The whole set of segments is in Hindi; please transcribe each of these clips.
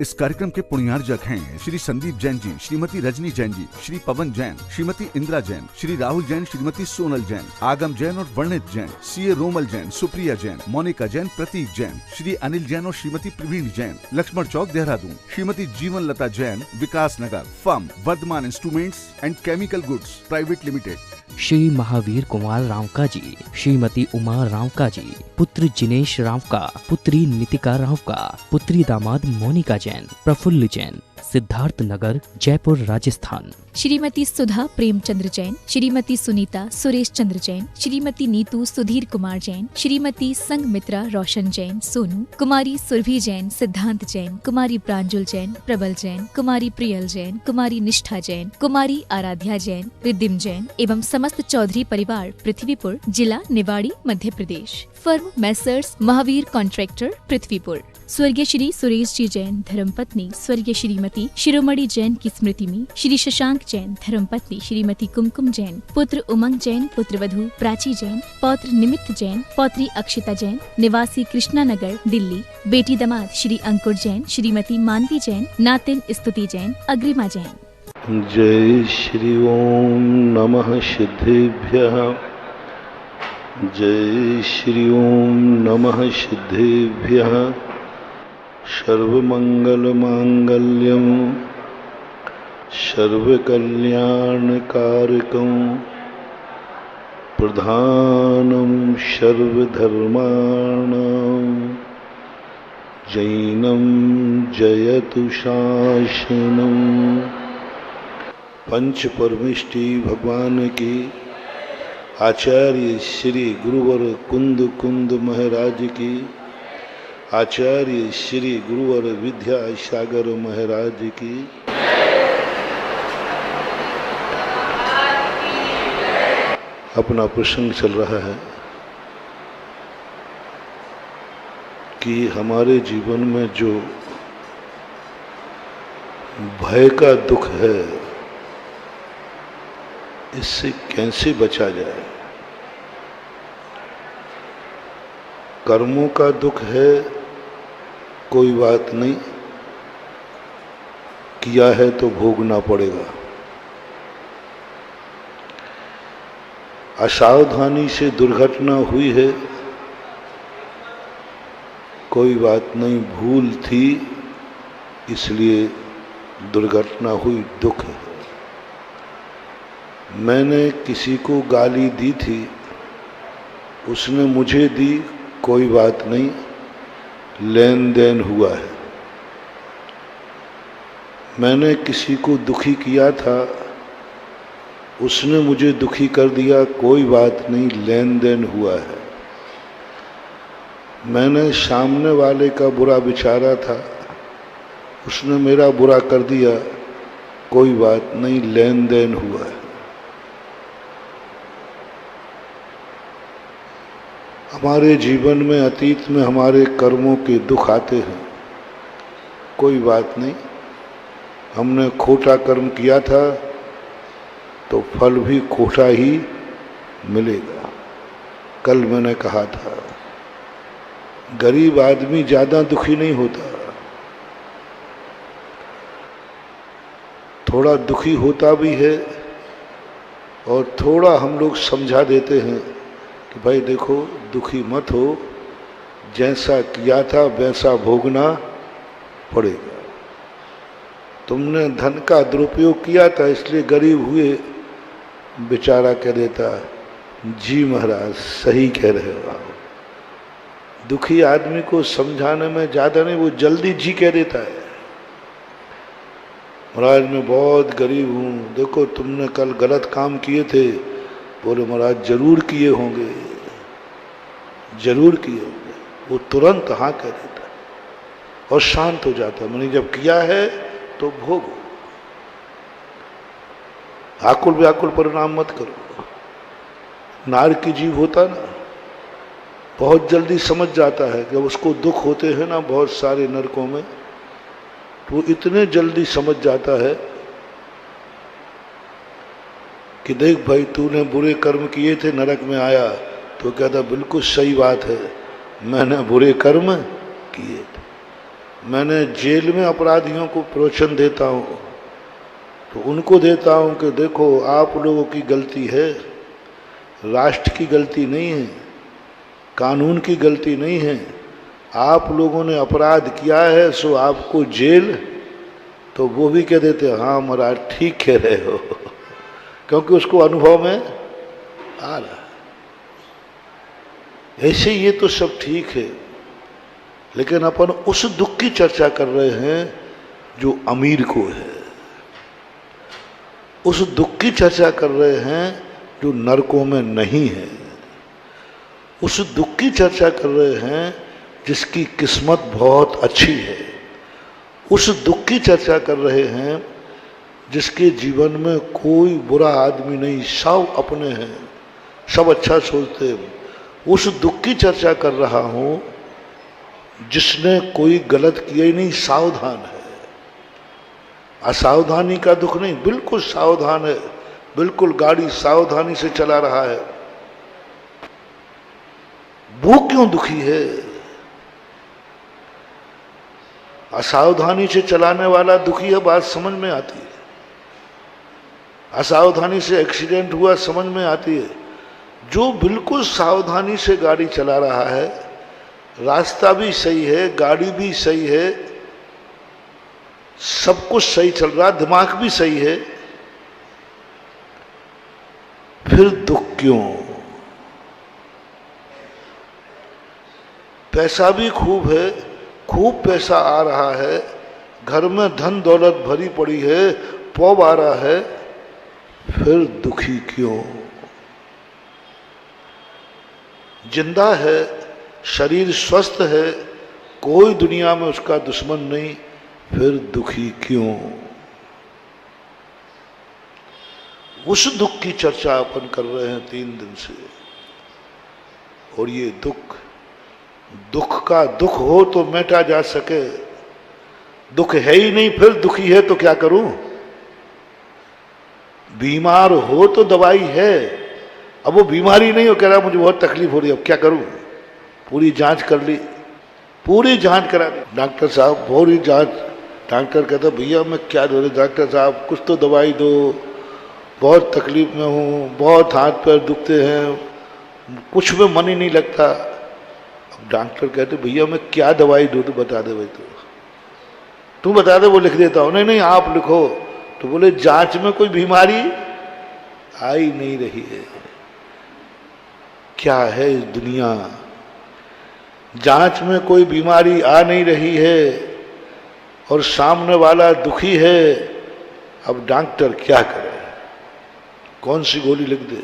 इस कार्यक्रम के पुण्यार्जक हैं श्री संदीप जैन जी, श्रीमती रजनी जैन जी, श्री पवन जैन, श्रीमती इंदिरा जैन, श्री राहुल जैन, श्रीमती सोनल जैन, आगम जैन और वर्णित जैन, सीए रोमल जैन, सुप्रिया जैन, मोनिका जैन, प्रतीक जैन, श्री अनिल जैन और Shrimati Praveen Jain, Laxman Chowk Dehradun, Shrimati Jeevan Lata Jain, Vikas Nagar, firm Vardhman instruments and chemical goods private limited, Shri Mahavir Kumar Rawka ji, Shrimati Uma Rawka ji, पुत्र जिनेश रावका, पुत्री नितिका रावका, पुत्री दामाद मोनिका जैन, प्रफुल्ल जैन, सिद्धार्थ नगर, जयपुर, राजस्थान। श्रीमती सुधा प्रेमचंद्र जैन, श्रीमती सुनीता सुरेश चंद्र जैन, श्रीमती नीतू सुधीर कुमार जैन, श्रीमती संगमित्रा रोशन जैन सोनू, कुमारी सुरभि जैन, सिद्धांत जैन, कुमारी प्रांजुल जैन, प्रबल जैन, कुमारी प्रियल जैन, कुमारी निष्ठा जैन, कुमारी आराध्या जैन, रिद्धिम जैन एवं समस्त चौधरी परिवार, पृथ्वीपुर, जिला Niwari, Madhya Pradesh. Firm Messrs Mahavir contractor, Prithvipur. स्वर्गीय श्री सुरेश जी जैन धर्मपत्नी स्वर्गीय श्रीमती शिरोमणि जैन की स्मृति में श्री शशांक जैन धर्मपत्नी श्रीमती कुमकुम जैन, पुत्र उमंग जैन, पुत्रवधू प्राची जैन, पौत्र निमित्त जैन, पौत्री अक्षिता जैन, निवासी कृष्णा नगर, दिल्ली, बेटी दामाद श्री अंकुर जैन, श्रीमती मानवी जैन, नातिन स्तुति जैन, अग्रिमा जैन। जय श्री ओम नमः सिद्धेभ्यः, जय श्री ओम नमः सिद्धेभ्यः। सर्वमंगल मांगल्यं सर्वकल्याणकारकं प्रधानं सर्वधर्माणां जैनं जयतु शासनं। पंच परमेष्टि भगवान की आचार्य श्री गुरुवर कुंद कुंद महाराज की, आचार्य श्री गुरुवर विद्या सागर महाराज की, अपना प्रसंग चल रहा है कि हमारे जीवन में जो भय का दुख है, इससे कैसे बचा जाए। कर्मों का दुख है, कोई बात नहीं, किया है तो भोगना पड़ेगा। असावधानी से दुर्घटना हुई है, कोई बात नहीं, भूल थी इसलिए दुर्घटना हुई, दुख है। मैंने किसी को गाली दी थी, उसने मुझे दी, कोई बात नहीं, लेन देन हुआ है। मैंने किसी को दुखी किया था, उसने मुझे दुखी कर दिया, कोई बात नहीं, लेन देन हुआ है। मैंने सामने वाले का बुरा विचारा था, उसने मेरा बुरा कर दिया, कोई बात नहीं, लेन देन हुआ है। हमारे जीवन में अतीत में हमारे कर्मों के दुख आते हैं, कोई बात नहीं, हमने खोटा कर्म किया था तो फल भी खोटा ही मिलेगा। कल मैंने कहा था, गरीब आदमी ज़्यादा दुखी नहीं होता, थोड़ा दुखी होता भी है और थोड़ा हम लोग समझा देते हैं कि भाई देखो दुखी मत हो, जैसा किया था वैसा भोगना पड़ेगा। तुमने धन का दुरुपयोग किया था इसलिए गरीब हुए, बेचारा कह देता जी महाराज सही कह रहे हो आप। दुखी आदमी को समझाने में ज़्यादा नहीं, वो जल्दी जी कह देता है, महाराज मैं बहुत गरीब हूँ, देखो तुमने कल गलत काम किए थे। बोले महाराज जरूर किए होंगे, जरूर किए होंगे। वो तुरंत हाँ कह देता है और शांत हो जाता है। मैंने जब किया है तो भोगो, आकुल व्याकुल परिणाम मत करो। नार की जीव होता ना, बहुत जल्दी समझ जाता है कि उसको दुख होते हैं ना बहुत सारे नरकों में, तो वो इतने जल्दी समझ जाता है कि देख भाई तूने बुरे कर्म किए थे, नरक में आया। तो कहता बिल्कुल सही बात है, मैंने बुरे कर्म किए थे। मैंने जेल में अपराधियों को प्रवचन देता हूँ तो उनको देता हूँ कि देखो आप लोगों की गलती है, राष्ट्र की गलती नहीं है, कानून की गलती नहीं है। आप लोगों ने अपराध किया है सो आपको जेल। तो वो भी कह देते हाँ महाराज ठीक कह रहे हो, क्योंकि उसको अनुभव में आ रहा। ऐसे ये तो सब ठीक है, लेकिन अपन उस दुख की चर्चा कर रहे हैं जो अमीर को है, उस दुख की चर्चा कर रहे हैं जो नरकों में नहीं है, उस दुख की चर्चा कर रहे हैं जिसकी किस्मत बहुत अच्छी है, उस दुख की चर्चा कर रहे हैं जिसके जीवन में कोई बुरा आदमी नहीं, सब अपने हैं, सब अच्छा सोचते हैं। उस दुख की चर्चा कर रहा हूं जिसने कोई गलत किया ही नहीं, सावधान है। असावधानी का दुख नहीं, बिल्कुल सावधान है, बिल्कुल गाड़ी सावधानी से चला रहा है। वो क्यों दुखी है? असावधानी से चलाने वाला दुखी है, बात समझ में आती है। असावधानी से एक्सीडेंट हुआ समझ में आती है। जो बिल्कुल सावधानी से गाड़ी चला रहा है, रास्ता भी सही है, गाड़ी भी सही है, सब कुछ सही चल रहा, दिमाग भी सही है, फिर दुख क्यों? पैसा भी खूब है, खूब पैसा आ रहा है, घर में धन दौलत भरी पड़ी है, पौब आ रहा है, फिर दुखी क्यों? जिंदा है, शरीर स्वस्थ है, कोई दुनिया में उसका दुश्मन नहीं, फिर दुखी क्यों? उस दुख की चर्चा अपन कर रहे हैं 3 दिन से। और ये दुख का दुख हो तो मिटा जा सके, दुख है ही नहीं फिर दुखी है तो क्या करूं? बीमार हो तो दवाई है, अब वो बीमारी नहीं हो, कह रहा मुझे बहुत तकलीफ हो रही है, अब क्या करूं? पूरी जांच कर ली, पूरी जांच करा दी, डॉक्टर साहब पूरी जांच। डॉक्टर कहता भैया मैं क्या दो रहे, डॉक्टर साहब कुछ तो दवाई दो, बहुत तकलीफ में हूँ, बहुत हाथ पैर दुखते हैं, कुछ में मन ही नहीं लगता। अब डॉक्टर कहते भैया मैं क्या दवाई दूँ, तो बता दे भाई, तू बता दे, वो लिख देता हूँ। नहीं नहीं आप लिखो। तो बोले जांच में कोई बीमारी आ ही नहीं रही है। क्या है इस दुनिया, जांच में कोई बीमारी आ नहीं रही है और सामने वाला दुखी है। अब डॉक्टर क्या करे, कौन सी गोली लिख दे?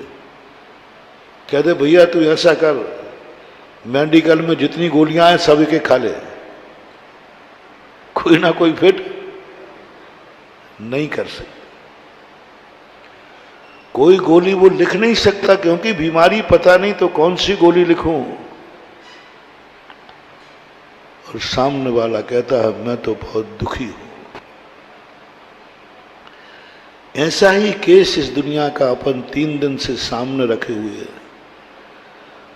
कहते भैया तू ऐसा कर, मेडिकल में जितनी गोलियां हैं सब एक खा ले, कोई ना कोई फिट नहीं कर सकता। कोई गोली वो लिख नहीं सकता क्योंकि बीमारी पता नहीं, तो कौन सी गोली लिखूं? और सामने वाला कहता है मैं तो बहुत दुखी हूं। ऐसा ही केस इस दुनिया का अपन 3 दिन से सामने रखे हुए हैं।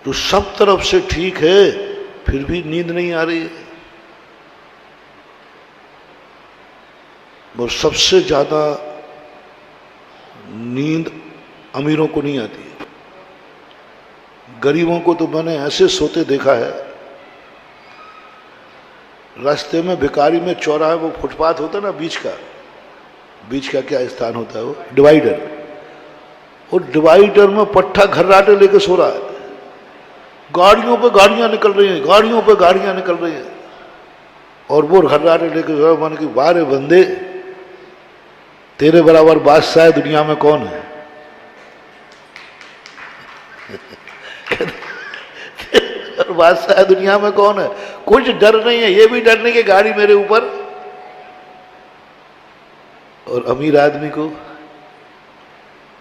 तो सब तरफ से ठीक है, फिर भी नींद नहीं आ रही है। और सबसे ज्यादा नींद अमीरों को नहीं आती है। गरीबों को तो मैंने ऐसे सोते देखा है, रास्ते में भिखारी में चौराहे वो फुटपाथ होता है ना, बीच का क्या स्थान होता है वो, डिवाइडर। वो डिवाइडर में पट्टा घर्राटे लेके सो रहा है। गाड़ियों पे गाड़ियां निकल रही हैं, गाड़ियों पे गाड़ियां निकल रही हैं, और वो घर्राटे लेके सो रहा। मान की बारे बंदे, तेरे बराबर बादशाह दुनिया में कौन है? बादशाह दुनिया में कौन है? कुछ डर नहीं है, ये भी डर नहीं कि गाड़ी मेरे ऊपर। और अमीर आदमी को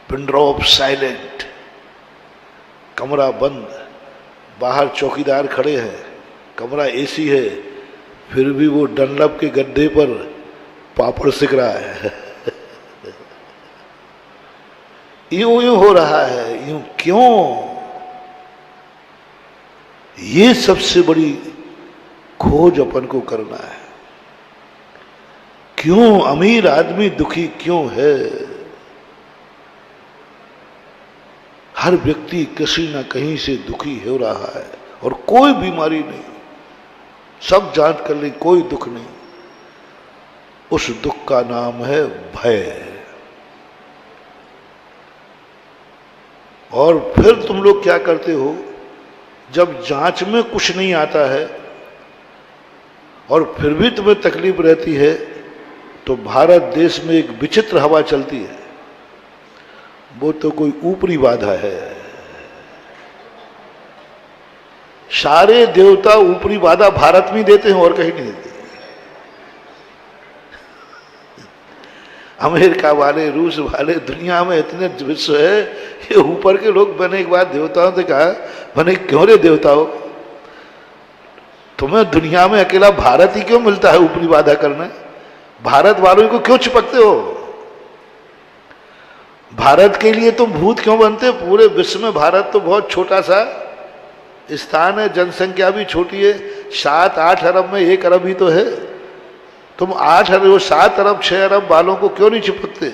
पिन ड्रॉप साइलेंट, कमरा बंद, बाहर चौकीदार खड़े हैं, कमरा एसी है, फिर भी वो डनलप के गड्ढे पर पापड़ सिक रहा है। यूं यूं हो रहा है, यूं क्यों? ये सबसे बड़ी खोज अपन को करना है। क्यों अमीर आदमी दुखी क्यों है? हर व्यक्ति किसी न कहीं से दुखी हो रहा है और कोई बीमारी नहीं, सब जांच कर ली, कोई दुख नहीं। उस दुख का नाम है भय। और फिर तुम लोग क्या करते हो, जब जांच में कुछ नहीं आता है और फिर भी तुम्हें तकलीफ रहती है, तो भारत देश में एक विचित्र हवा चलती है, वो तो कोई ऊपरी बाधा है। सारे देवता ऊपरी बाधा भारत में देते हैं और कहीं नहीं देते। अमेरिका वाले, रूस वाले, दुनिया में इतने विश्व है, ये ऊपर के लोग मैंने एक बार देवताओं से कहा, मैंने क्यों रे देवताओं, तुम्हें दुनिया में अकेला भारत ही क्यों मिलता है ऊपरी बाधा करना? भारत वालों को क्यों चिपकते हो? भारत के लिए तुम भूत क्यों बनते? पूरे विश्व में भारत तो बहुत छोटा सा स्थान है, जनसंख्या भी छोटी है, 7-8 अरब में 1 अरब ही तो है। तुम 8 अरब, 7 अरब, 6 अरब वालों को क्यों नहीं चिपकते?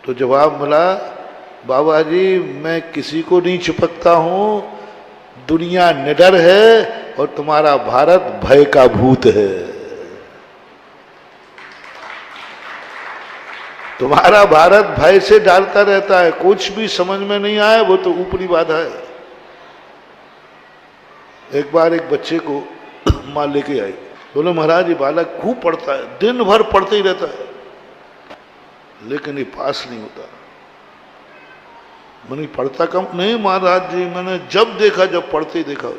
तो जवाब मिला, बाबा जी मैं किसी को नहीं चिपकता हूं, दुनिया निडर है और तुम्हारा भारत भय का भूत है। तुम्हारा भारत भय से डालता रहता है, कुछ भी समझ में नहीं आया, वो तो ऊपरी बाधा है। एक बार एक बच्चे को मां लेके आई, बोले महाराज ये बालक खूब पढ़ता है, दिन भर पढ़ते ही रहता है, लेकिन ये पास नहीं होता। मैंने पढ़ता कम नहीं महाराज जी, मैंने जब देखा, जब पढ़ते ही देखा,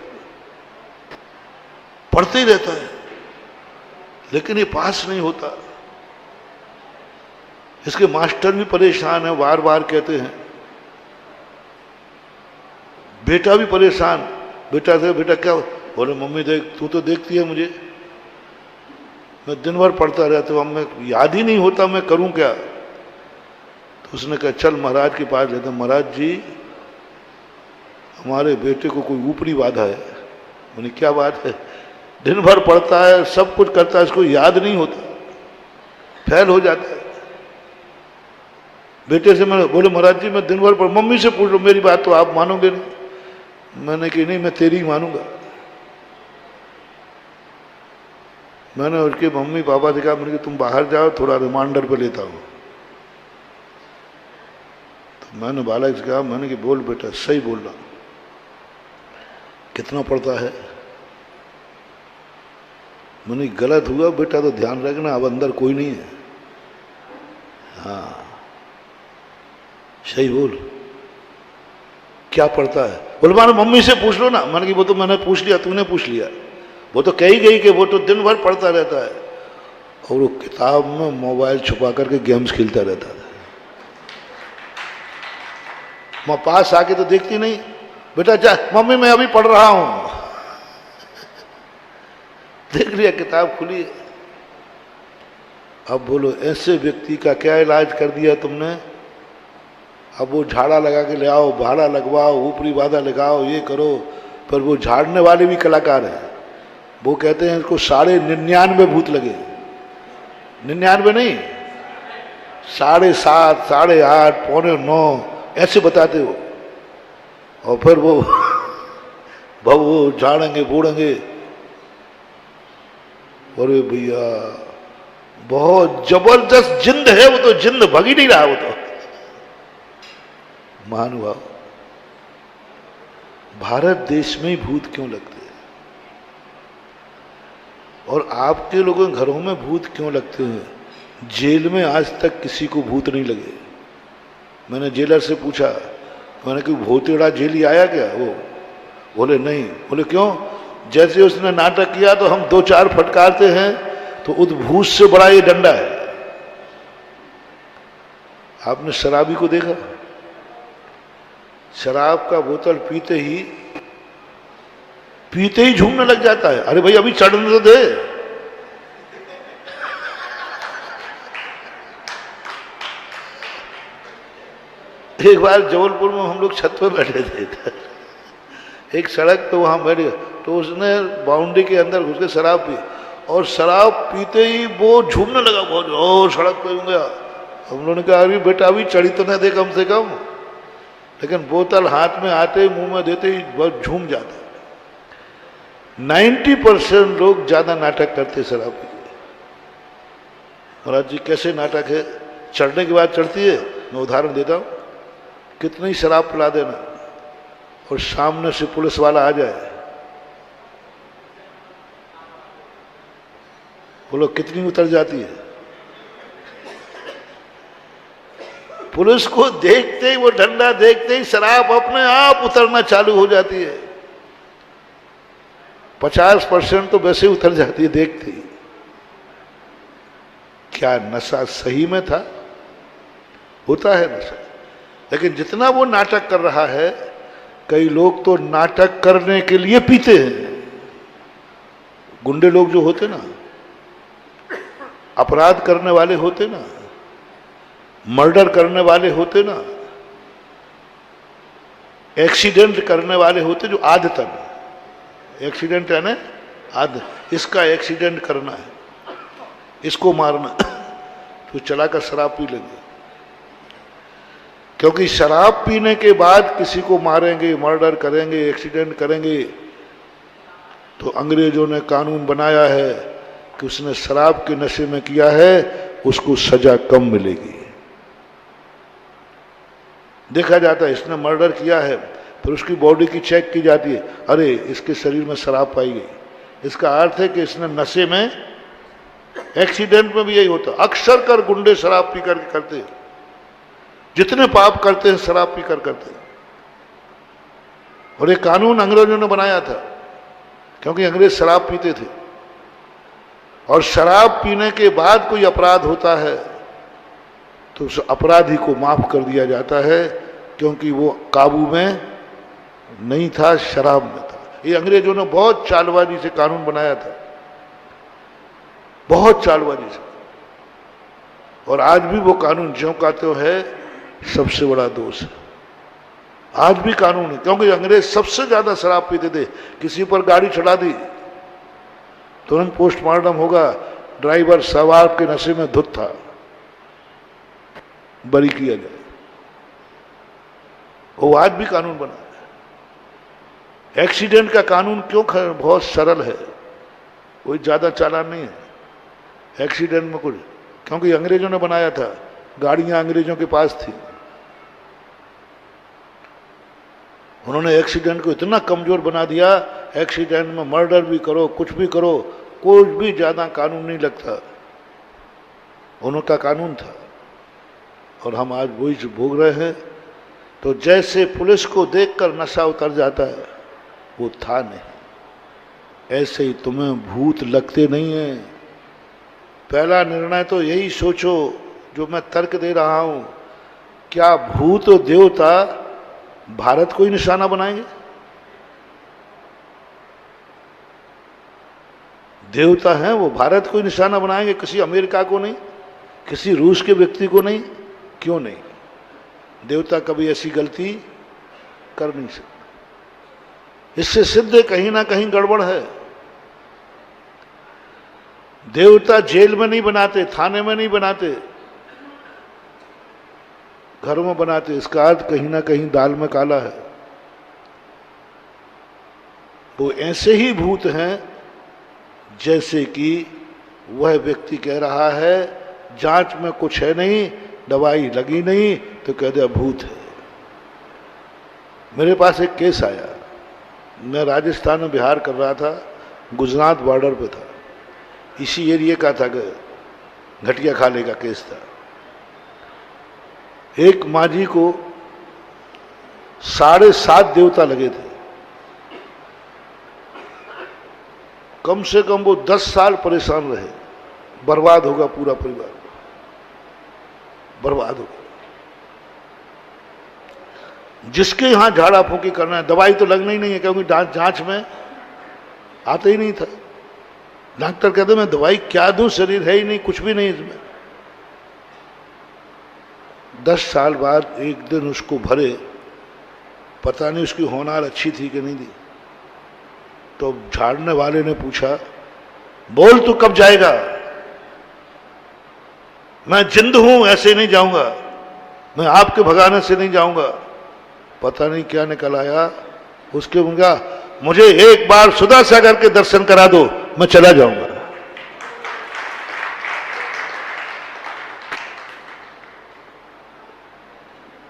पढ़ते ही रहता है, लेकिन ये पास नहीं होता। इसके मास्टर भी परेशान है, बार बार कहते हैं। बेटा भी परेशान, बेटा से बेटा क्या, बोले मम्मी देख, तू तो देखती है मुझे, मैं दिन भर पढ़ता रहता हूँ, अब मैं याद ही नहीं होता, मैं करूं क्या? तो उसने कहा चल महाराज के पास लेते। महाराज जी हमारे बेटे को कोई ऊपरी बाधा है। मैंने क्या बात है? दिन भर पढ़ता है, सब कुछ करता है, इसको याद नहीं होता, फेल हो जाता है। बेटे से मैं बोले महाराज जी मैं दिन भर पढ़, मम्मी से पूछ लो, मेरी बात तो आप मानोगे नहीं। मैंने कही नहीं, मैं तेरी ही मानूंगा। मैंने उसके मम्मी पापा से कहा, मैंने कि तुम बाहर जाओ, थोड़ा रिमाइंडर पे लेता हूँ। तो मैंने बालक से कहा, मैंने कि बोल बेटा, सही बोल रहा, कितना पढ़ता है? मैंने गलत हुआ बेटा तो ध्यान रखना, अब अंदर कोई नहीं है। हाँ सही बोल, क्या पढ़ता है? बोले मानो मम्मी से पूछ लो ना। मैंने कि वो तो मैंने पूछ लिया, तूने पूछ लिया, वो तो कही गई कि वो तो दिन भर पढ़ता रहता है और वो किताब में मोबाइल छुपा करके गेम्स खेलता रहता था। मैं पास आके तो देखती नहीं, बेटा जा मम्मी मैं अभी पढ़ रहा हूं। देख लिया किताब खुली। अब बोलो ऐसे व्यक्ति का क्या इलाज कर दिया तुमने? अब वो झाड़ा लगा के ले आओ, भाड़ा लगवाओ, ऊपरी बाधा लगाओ, ये करो। पर वो झाड़ने वाले भी कलाकार हैं, वो कहते हैं इसको 99.5 भूत लगे। 99 नहीं, 7.5, 8.5, 8:45 ऐसे बताते हो। और फिर वो झाड़ेंगे बूढ़ेंगे। अरे भैया बहुत जबरदस्त जिंद है वो तो, जिंद भग ही नहीं रहा वो तो। महानुभाव, भारत देश में ही भूत क्यों लगते हैं? और आपके लोगों के घरों में भूत क्यों लगते हैं? जेल में आज तक किसी को भूत नहीं लगे। मैंने जेलर से पूछा, मैंने कि भूतेड़ा जेली आया क्या? वो बोले नहीं। बोले क्यों? जैसे उसने नाटक किया तो हम 2-4 फटकारते हैं तो उद्भूत से बड़ा ये डंडा है। आपने शराबी को देखा? शराब का बोतल पीते ही झूमने लग जाता है। अरे भाई अभी चढ़ने तो दे। एक बार जबलपुर में हम लोग छत पर बैठे थे, एक सड़क पे वहां बैठ गए, तो उसने बाउंड्री के अंदर घुस के शराब पी और शराब पीते ही वो झूमने लगा बहुत, ओ सड़क पे गया। हम लोगों ने कहा अरे बेटा अभी चढ़ी तो न दे कम से कम, लेकिन बोतल हाथ में आते ही मुंह में देते ही बहुत झूम जाता। 90% लोग ज्यादा नाटक करते शराब पी के। महाराज जी कैसे नाटक है, चढ़ने के बाद चढ़ती है। मैं उदाहरण देता हूं, कितनी शराब पिला देना और सामने से पुलिस वाला आ जाए, बोलो कितनी उतर जाती है। पुलिस को देखते ही, वो डंडा देखते ही शराब अपने आप उतरना चालू हो जाती है। 50% तो वैसे उतर जाती है देखते ही। क्या नशा सही में था? होता है नशा, लेकिन जितना वो नाटक कर रहा है, कई लोग तो नाटक करने के लिए पीते हैं। गुंडे लोग जो होते ना, अपराध करने वाले होते ना, मर्डर करने वाले होते ना, एक्सीडेंट करने वाले होते, जो आदतन, एक्सीडेंट है ना आदत, इसका एक्सीडेंट करना है, इसको मारना, तो चलाकर शराब पी लेंगे। क्योंकि शराब पीने के बाद किसी को मारेंगे, मर्डर करेंगे, एक्सीडेंट करेंगे, तो अंग्रेजों ने कानून बनाया है कि उसने शराब के नशे में किया है, उसको सजा कम मिलेगी। देखा जाता है इसने मर्डर किया है, फिर उसकी बॉडी की चेक की जाती है, अरे इसके शरीर में शराब पाई गई, इसका अर्थ है कि इसने नशे में, एक्सीडेंट में भी यही होता। अक्सर कर गुंडे शराब पी करके करते हैं, जितने पाप करते हैं शराब पी कर करते हैं। और ये कानून अंग्रेजों ने बनाया था, क्योंकि अंग्रेज शराब पीते थे। और शराब पीने के बाद कोई अपराध होता है तो उस अपराधी को माफ कर दिया जाता है, क्योंकि वो काबू में नहीं था, शराब में था। ये अंग्रेजों ने बहुत चालबाजी से कानून बनाया था, बहुत चालबाजी से। और आज भी वो कानून ज्यों का त्यों है, सबसे बड़ा दोष है। आज भी कानून है, क्योंकि अंग्रेज सबसे ज्यादा शराब पीते थे। किसी पर गाड़ी चढ़ा दी, तुरंत पोस्टमार्टम होगा, ड्राइवर सवार के नशे में धुत था, बरी किया जाए। वो आज भी कानून बना है। एक्सीडेंट का कानून क्यों बहुत सरल है, कोई ज्यादा चालान नहीं है एक्सीडेंट में कुछ, क्योंकि अंग्रेजों ने बनाया था, गाड़ियां अंग्रेजों के पास थी। उन्होंने एक्सीडेंट को इतना कमजोर बना दिया, एक्सीडेंट में मर्डर भी करो, कुछ भी करो, कुछ भी ज्यादा कानून नहीं लगता, उनका कानून था। और हम आज वही भोग रहे हैं। तो जैसे पुलिस को देखकर नशा उतर जाता है, वो था नहीं, ऐसे ही तुम्हें भूत लगते नहीं है। पहला निर्णय तो यही सोचो जो मैं तर्क दे रहा हूं, क्या भूत और देवता भारत को ही निशाना बनाएंगे? देवता हैं वो भारत को ही निशाना बनाएंगे, किसी अमेरिका को नहीं, किसी रूस के व्यक्ति को नहीं। क्यों नहीं? देवता कभी ऐसी गलती कर नहीं सकता। इससे सिद्ध है कहीं ना कहीं गड़बड़ है। देवता जेल में नहीं बनाते, थाने में नहीं बनाते, घरों में बनाते। इसका अर्थ कहीं ना कहीं दाल में काला है। वो ऐसे ही भूत हैं जैसे कि वह व्यक्ति कह रहा है जांच में कुछ है नहीं, दवाई लगी नहीं, तो कह दिया भूत है। मेरे पास एक केस आया, मैं राजस्थान में बिहार कर रहा था, गुजरात बॉर्डर पे था, इसी एरिया का था, घटिया खाले का केस था। एक माजी को 7.5 देवता लगे थे। कम से कम वो 10 साल परेशान रहे। बर्बाद होगा पूरा परिवार, बर्बाद होगा। जिसके यहां झाड़ा फूंकी करना है, दवाई तो लगना ही नहीं है, क्योंकि जांच में आता ही नहीं था। डॉक्टर कहते मैं दवाई क्या दूं, शरीर है ही नहीं, कुछ भी नहीं इसमें। 10 साल बाद एक दिन उसको भरे, पता नहीं उसकी होनार अच्छी थी कि नहीं थी, तो झाड़ने वाले ने पूछा बोल तू कब जाएगा? मैं जिंद हूं, ऐसे नहीं जाऊंगा, मैं आपके भगाने से नहीं जाऊंगा। पता नहीं क्या निकल आया उसके उनका, मुझे एक बार सुधा सागर के दर्शन करा दो, मैं चला जाऊंगा।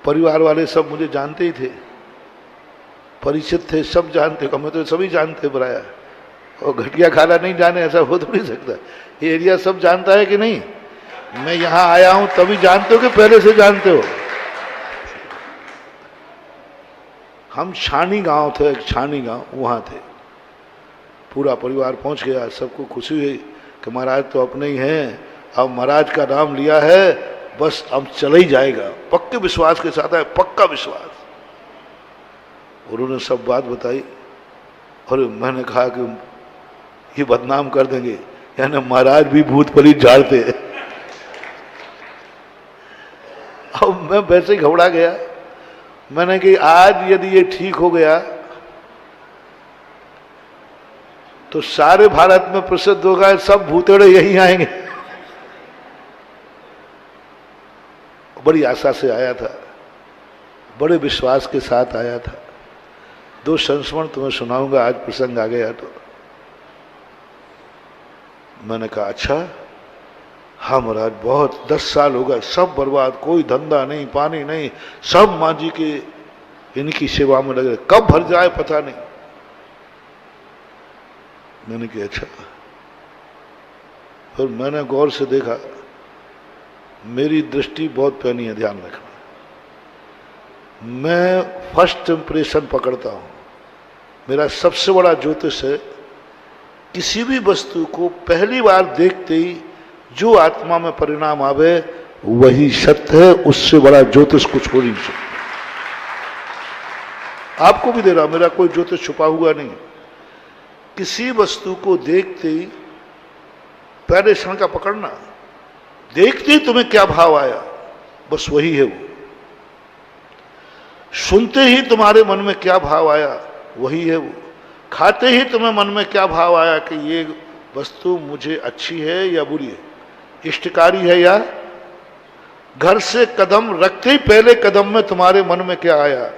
परिवार वाले सब मुझे जानते ही थे, परिचित थे, सब जानते, हमें तो सभी जानते बुराया। और घटिया खाना नहीं जाने ऐसा हो तो नहीं सकता। ये एरिया सब जानता है कि नहीं? मैं यहां आया हूं तभी जानते हो कि पहले से जानते हो? हम छानी गांव थे, एक छानी गांव, वहां थे। पूरा परिवार पहुंच गया, सबको खुशी हुई कि महाराज तो अपने ही हैं, अब महाराज का नाम लिया है, बस अब चला ही जाएगा। पक्के विश्वास के साथ है, पक्का विश्वास। उन्होंने सब बात बताई और मैंने कहा कि ये बदनाम कर देंगे, यानी महाराज भी भूत प्रेत झाड़ते। अब मैं वैसे ही घबरा गया। मैंने कि आज यदि ये ठीक हो गया तो सारे भारत में प्रसिद्ध होगा, सब भूतेड़े यही आएंगे। बड़ी आशा से आया था, बड़े विश्वास के साथ आया था। 2 संस्मरण तुम्हें सुनाऊंगा, आज प्रसंग आ गया तो। मैंने कहा अच्छा, हाँ महाराज, बहुत 10 साल हो गए, सब बर्बाद, कोई धंधा नहीं, पानी नहीं, सब माँ जी के इनकी सेवा में लगे, कब भर जाए पता नहीं। मैंने कहा अच्छा। फिर मैंने गौर से देखा, मेरी दृष्टि बहुत पैनी है, ध्यान रखना। मैं फर्स्ट इंप्रेशन पकड़ता हूं, मेरा सबसे बड़ा ज्योतिष है। किसी भी वस्तु को पहली बार देखते ही जो आत्मा में परिणाम आवे वही सत्य है, उससे बड़ा ज्योतिष कुछ हो नहीं सकता। आपको भी दे रहा, मेरा कोई ज्योतिष छुपा हुआ नहीं। किसी वस्तु को देखते ही पहले क्षण का पकड़ना, देखते ही तुम्हें क्या भाव आया, बस वही है वो। सुनते ही तुम्हारे मन में क्या भाव आया, वही है वो। खाते ही तुम्हें मन में क्या भाव आया कि ये वस्तु मुझे अच्छी है या बुरी है, इष्टकारी है या। घर से कदम रखते ही पहले कदम में तुम्हारे मन में क्या आया,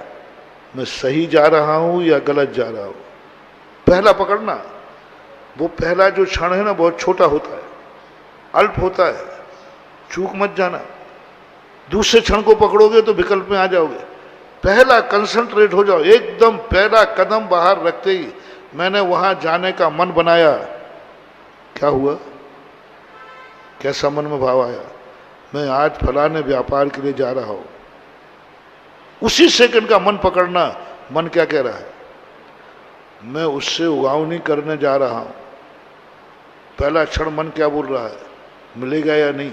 मैं सही जा रहा हूं या गलत जा रहा हूं। पहला पकड़ना, वो पहला जो क्षण है ना, बहुत छोटा होता है, अल्प होता है, चूक मत जाना। दूसरे क्षण को पकड़ोगे तो विकल्प में आ जाओगे। पहला कंसंट्रेट हो जाओ, एकदम पहला कदम बाहर रखते ही मैंने वहां जाने का मन बनाया। क्या हुआ, कैसा मन में भाव आया, मैं आज फलाने व्यापार के लिए जा रहा हूं। उसी सेकंड का मन पकड़ना, मन क्या कह रहा है, मैं उससे उगावनी करने जा रहा हूं। पहला क्षण मन क्या बोल रहा है, मिलेगा या नहीं।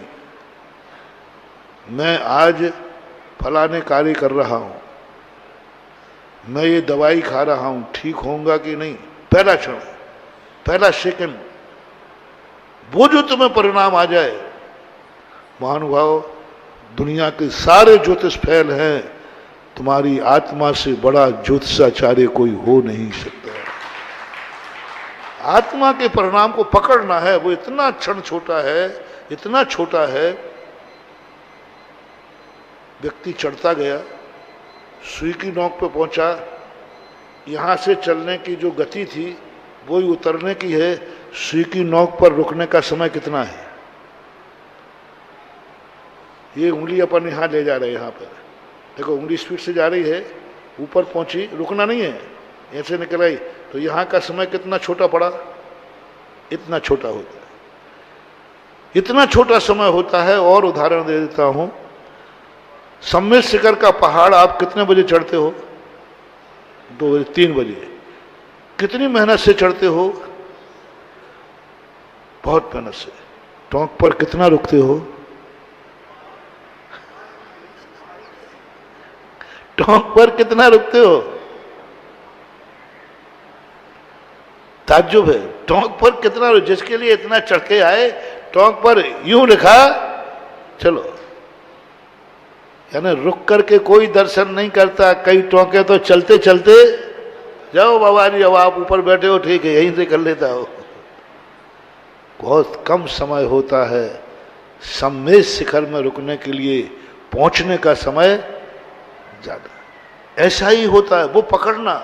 मैं आज फलाने कार्य कर रहा हूं, मैं ये दवाई खा रहा हूं, ठीक होऊंगा कि नहीं। पहला क्षण, पहला सेकंड, वो जो तुम्हें परिणाम आ जाए, महानुभाव, दुनिया के सारे ज्योतिष फैल हैं, तुम्हारी आत्मा से बड़ा ज्योतिषाचार्य कोई हो नहीं सकता। आत्मा के परिणाम को पकड़ना है, वो इतना क्षण छोटा है, इतना छोटा है। व्यक्ति चढ़ता गया, सुई की नोक पे पहुंचा, यहां से चलने की जो गति थी वही उतरने की है। सुई की नोक पर रुकने का समय कितना है, ये उंगली अपन यहां ले जा रहे हैं, यहां पर देखो उंगली स्पीड से जा रही है, ऊपर पहुंची, रुकना नहीं है, ऐसे निकल आई, तो यहां का समय कितना छोटा पड़ा, इतना छोटा होता है, इतना छोटा समय होता है। और उदाहरण दे देता हूं, सम्मेद शिखर का पहाड़ आप कितने बजे चढ़ते हो, 2 बजे 3 बजे, कितनी मेहनत से चढ़ते हो, बहुत मेहनत से। टोंक पर कितना रुकते हो, टोंक पर कितना रुकते हो, ताज्जुब है, टोंक पर कितना, जिसके लिए इतना चढ़ के आए, टोंक पर यूं लिखा चलो, यानी रुक करके कोई दर्शन नहीं करता। कई टोंके तो चलते चलते जाओ बाबा जी, अब आप ऊपर बैठे हो, ठीक है, यहीं से कर लेता हो। बहुत कम समय होता है, सम्मेद शिखर में रुकने के लिए पहुंचने का समय ज्यादा। ऐसा ही होता है, वो पकड़ना,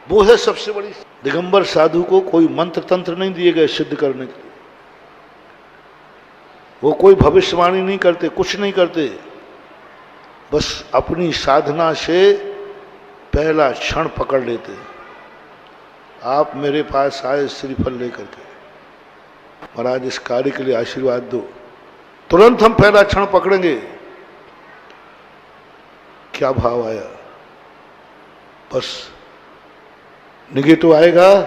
वो है सबसे बड़ी। दिगंबर साधु को कोई मंत्र तंत्र नहीं दिए गए सिद्ध करने के लिए, वो कोई भविष्यवाणी नहीं करते, कुछ नहीं करते, बस अपनी साधना से पहला क्षण पकड़ लेते। आप मेरे पास आए श्रीफल लेकर के, महाराज इस कार्य के लिए आशीर्वाद दो, तुरंत हम पहला क्षण पकड़ेंगे। क्या भाव आया, बस निगेटिव आएगा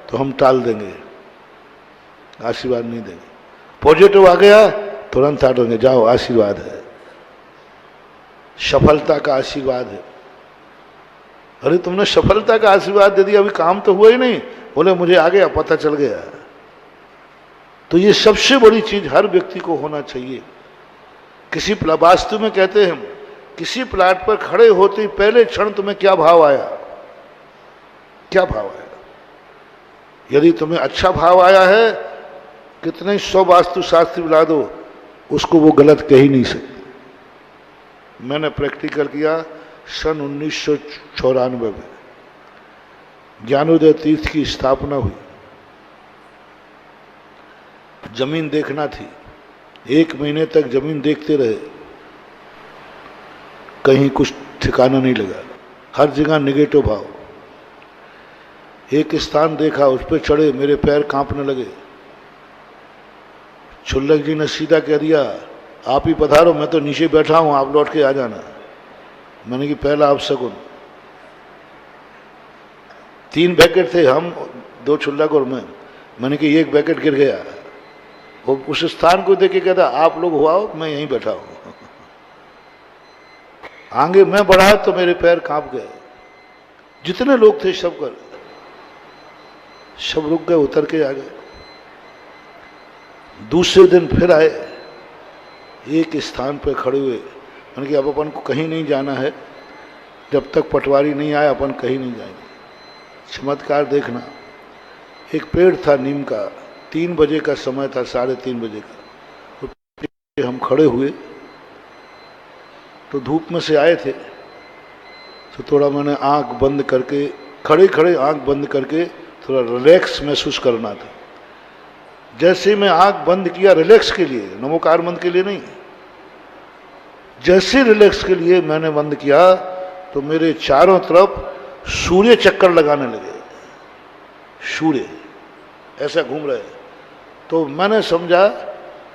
तो हम टाल देंगे, आशीर्वाद नहीं देंगे। पॉजिटिव आ गया तुरंत हटेंगे, जाओ आशीर्वाद है, सफलता का आशीर्वाद है। अरे तुमने सफलता का आशीर्वाद दे दिया, अभी काम तो हुआ ही नहीं, बोले मुझे आ गया, पता चल गया। तो ये सबसे बड़ी चीज हर व्यक्ति को होना चाहिए। किसी वास्तु में कहते हैं, किसी प्लाट पर खड़े होते ही पहले क्षण तुम्हें क्या भाव आया, क्या भाव आया। यदि तुम्हें अच्छा भाव आया है, कितने 100 वास्तु शास्त्री बुला दो, उसको वो गलत कह ही नहीं सकते। मैंने प्रैक्टिकल किया सन 1994 में, ज्ञानोदय तीर्थ की स्थापना हुई। जमीन देखना थी, 1 महीने तक जमीन देखते रहे, कहीं कुछ ठिकाना नहीं लगा, हर जगह निगेटिव भाव। एक स्थान देखा, उस पर चढ़े, मेरे पैर कांपने लगे। छुल्लक जी ने सीधा कह दिया, आप ही पधारो, मैं तो नीचे बैठा हूं, आप लौट के आ जाना। मैंने कि पहला अपशकुन। 3 बैकेट थे, हम 2 छुल्लक और मैंने कि 1 बैकेट गिर गया। वो उस स्थान को देख के कहता, आप लोग हुआ, मैं यहीं बैठा हूं। आगे मैं बढ़ा तो मेरे पैर कांप गए, जितने लोग थे सब कर, सब रुक गए, उतर के आ गए। दूसरे दिन फिर आए, एक स्थान पर खड़े हुए। मैंने कि अब अपन को कहीं नहीं जाना है, जब तक पटवारी नहीं आया अपन कहीं नहीं जाएंगे। चमत्कार देखना, एक पेड़ था नीम का, 3 बजे का समय था, 3:30 बजे का। तो हम खड़े हुए तो धूप में से आए थे, तो थोड़ा मैंने आंख बंद करके, खड़े खड़े आंख बंद करके थोड़ा रिलैक्स महसूस करना था। जैसे मैं आंख बंद किया रिलैक्स के लिए, नमोकार मंत्र के लिए नहीं, जैसे रिलैक्स के लिए मैंने बंद किया तो मेरे चारों तरफ सूर्य चक्कर लगाने लगे, सूर्य ऐसा घूम रहे। तो मैंने समझा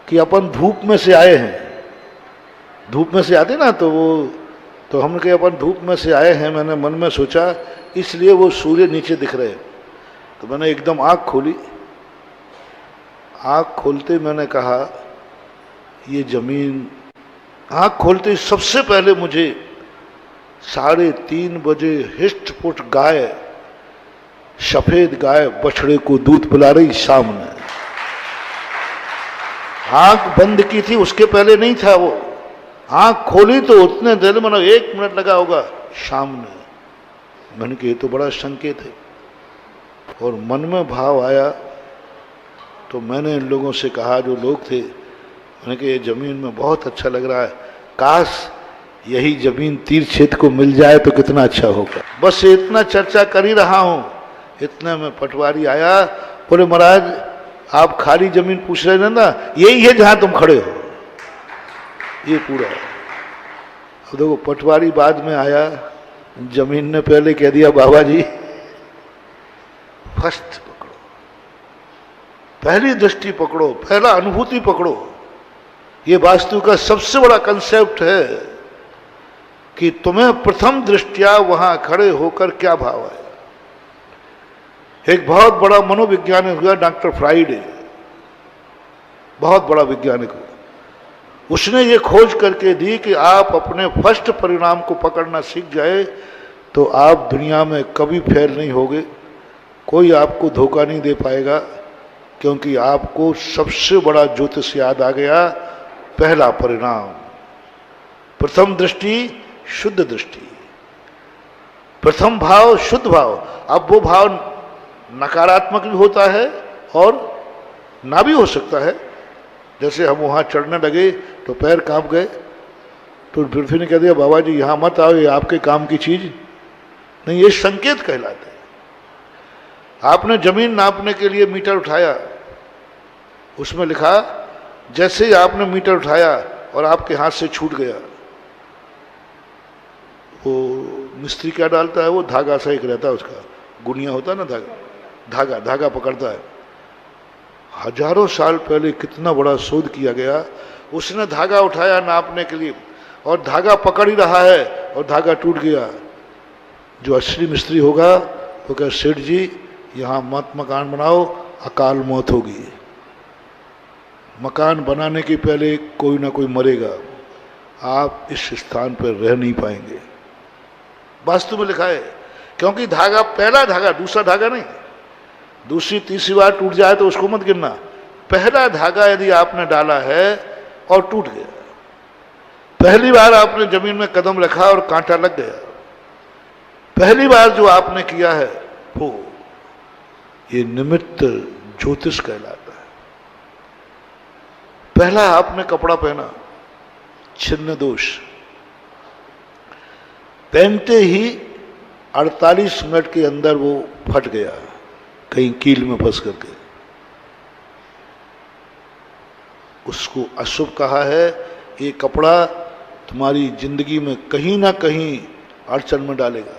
कि अपन धूप में से आए हैं, धूप में से आते ना, तो वो तो हमने कहा अपन धूप में से आए हैं। मैंने मन में सोचा, इसलिए वो सूर्य नीचे दिख रहे। तो मैंने एकदम आँख खोली, आँख खोलते मैंने कहा ये जमीन, आँख खोलते सबसे पहले मुझे 3:30 बजे हिष्ट-पुष्ट गाय, सफेद गाय बछड़े को दूध पिला रही सामने। आंख बंद की थी, उसके पहले नहीं था वो। आंख खोली तो उतने देर में 1 मिनट लगा होगा, सामने। मैंने कहा ये तो बड़ा संकेत है। और मन में भाव आया तो मैंने इन लोगों से कहा, जो लोग थे, मैंने कहा ये जमीन में बहुत अच्छा लग रहा है, काश यही जमीन तीर्थ क्षेत्र को मिल जाए तो कितना अच्छा होगा। बस इतना चर्चा कर ही रहा हूं, इतने में पटवारी आया, बोले महाराज आप खाली जमीन पूछ रहे ना, यही है जहां तुम खड़े हो, ये पूरा। अब देखो पटवारी बाद में आया, जमीन ने पहले कह दिया बाबा जी फर्स्ट पकड़ो, पहली दृष्टि पकड़ो, पहला अनुभूति पकड़ो। ये वास्तु का सबसे बड़ा कंसेप्ट है कि तुम्हें प्रथम दृष्टिया वहां खड़े होकर क्या भाव है। एक बहुत बड़ा मनोवैज्ञानिक हुआ डॉक्टर फ्राइडे, बहुत बड़ा वैज्ञानिक हुआ। उसने ये खोज करके दी कि आप अपने फर्स्ट परिणाम को पकड़ना सीख जाए तो आप दुनिया में कभी फेल नहीं होगे, कोई आपको धोखा नहीं दे पाएगा, क्योंकि आपको सबसे बड़ा ज्योतिष याद आ गया, पहला परिणाम, प्रथम दृष्टि शुद्ध दृष्टि, प्रथम भाव शुद्ध भाव। अब वो भाव नकारात्मक भी होता है और ना भी हो सकता है। जैसे हम वहाँ चढ़ने लगे तो पैर कांप गए, तो फिर ने कह दिया बाबा जी यहाँ मत आओ, ये आपके काम की चीज नहीं, ये संकेत कहलाते हैं। आपने जमीन नापने के लिए मीटर उठाया, उसमें लिखा जैसे ही आपने मीटर उठाया और आपके हाथ से छूट गया, वो मिस्त्री क्या डालता है, वो धागा सा एक रहता है, उसका गुनिया होता है ना, धागा पकड़ता है। हजारों साल पहले कितना बड़ा शोध किया गया, उसने धागा उठाया नापने के लिए और धागा पकड़ ही रहा है और धागा टूट गया। जो असली मिस्त्री होगा वो कहे सेठ जी यहाँ मत मकान बनाओ, अकाल मौत होगी। मकान बनाने के पहले कोई ना कोई मरेगा, आप इस स्थान पर रह नहीं पाएंगे। वास्तु में लिखा है, क्योंकि धागा पहला धागा, दूसरा धागा नहीं, दूसरी तीसरी बार टूट जाए तो उसको मत गिनना। पहला धागा यदि आपने डाला है और टूट गया, पहली बार आपने जमीन में कदम रखा और कांटा लग गया, पहली बार जो आपने किया है वो ये निमित्त ज्योतिष कहलाता है। पहला आपने कपड़ा पहना, छिन्न दोष, पहनते ही 48 मिनट के अंदर वो फट गया, कहीं कील में फंस करके, उसको अशुभ कहा है। ये कपड़ा तुम्हारी जिंदगी में कहीं ना कहीं अड़चन में डालेगा।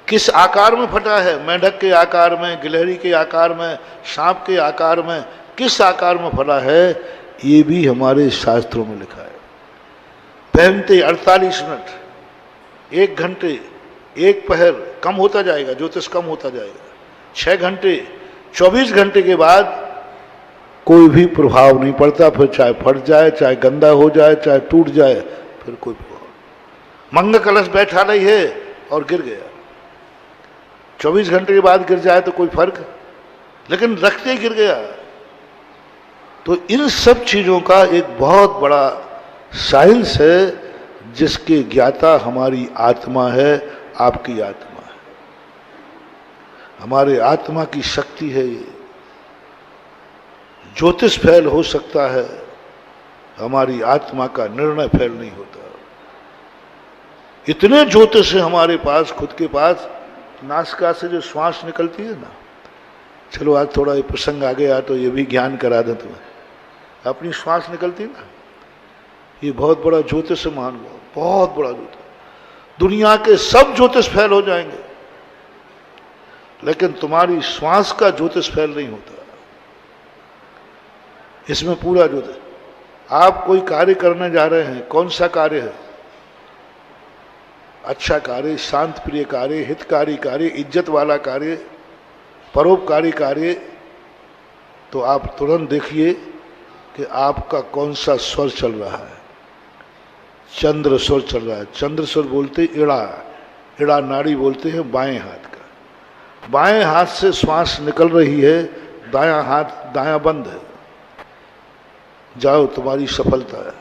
किस आकार में फटा है, मेंढक के आकार में, गिलहरी के आकार में, सांप के आकार में, किस आकार में फटा है, ये भी हमारे शास्त्रों में लिखा है। पहनते 48 मिनट, 1 घंटे, 1 पहर कम होता जाएगा, ज्योतिष कम होता जाएगा, 6 घंटे, 24 घंटे के बाद कोई भी प्रभाव नहीं पड़ता। फिर चाहे फट जाए, चाहे गंदा हो जाए, चाहे टूट जाए, फिर कोई प्रभाव। मंगल कलश बैठा नहीं है और गिर गया, 24 घंटे के बाद गिर जाए तो कोई फर्क, लेकिन रखते ही गिर गया। तो इन सब चीजों का एक बहुत बड़ा साइंस है, जिसके ज्ञाता हमारी आत्मा है, आपकी आत्मा है, हमारे आत्मा की शक्ति है। ये ज्योतिष फैल हो सकता है, हमारी आत्मा का निर्णय फैल नहीं होता। इतने ज्योतिष है हमारे पास, खुद के पास। नासिका से जो श्वास निकलती है ना, चलो आज थोड़ा ये प्रसंग आ गया तो ये भी ज्ञान करा दें तुम्हें। अपनी श्वास निकलती ना, ये बहुत बड़ा ज्योतिष मान लो, बहुत बड़ा ज्योतिष। दुनिया के सब ज्योतिष फैल हो जाएंगे, लेकिन तुम्हारी श्वास का ज्योतिष फैल नहीं होता। इसमें पूरा ज्योतिष। आप कोई कार्य करने जा रहे हैं, कौन सा कार्य है? अच्छा कार्य, शांत प्रिय कार्य, हितकारी कार्य, इज्जत वाला कार्य, परोपकारी कार्य, तो आप तुरंत देखिए कि आपका कौन सा स्वर चल रहा है। चंद्र स्वर चल रहा है। चंद्र स्वर बोलते इड़ा, इड़ा नाड़ी बोलते हैं बाएं हाथ का। बाएं हाथ से श्वास निकल रही है, दायां हाथ, दायां बंद है। जाओ, तुम्हारी सफलता है।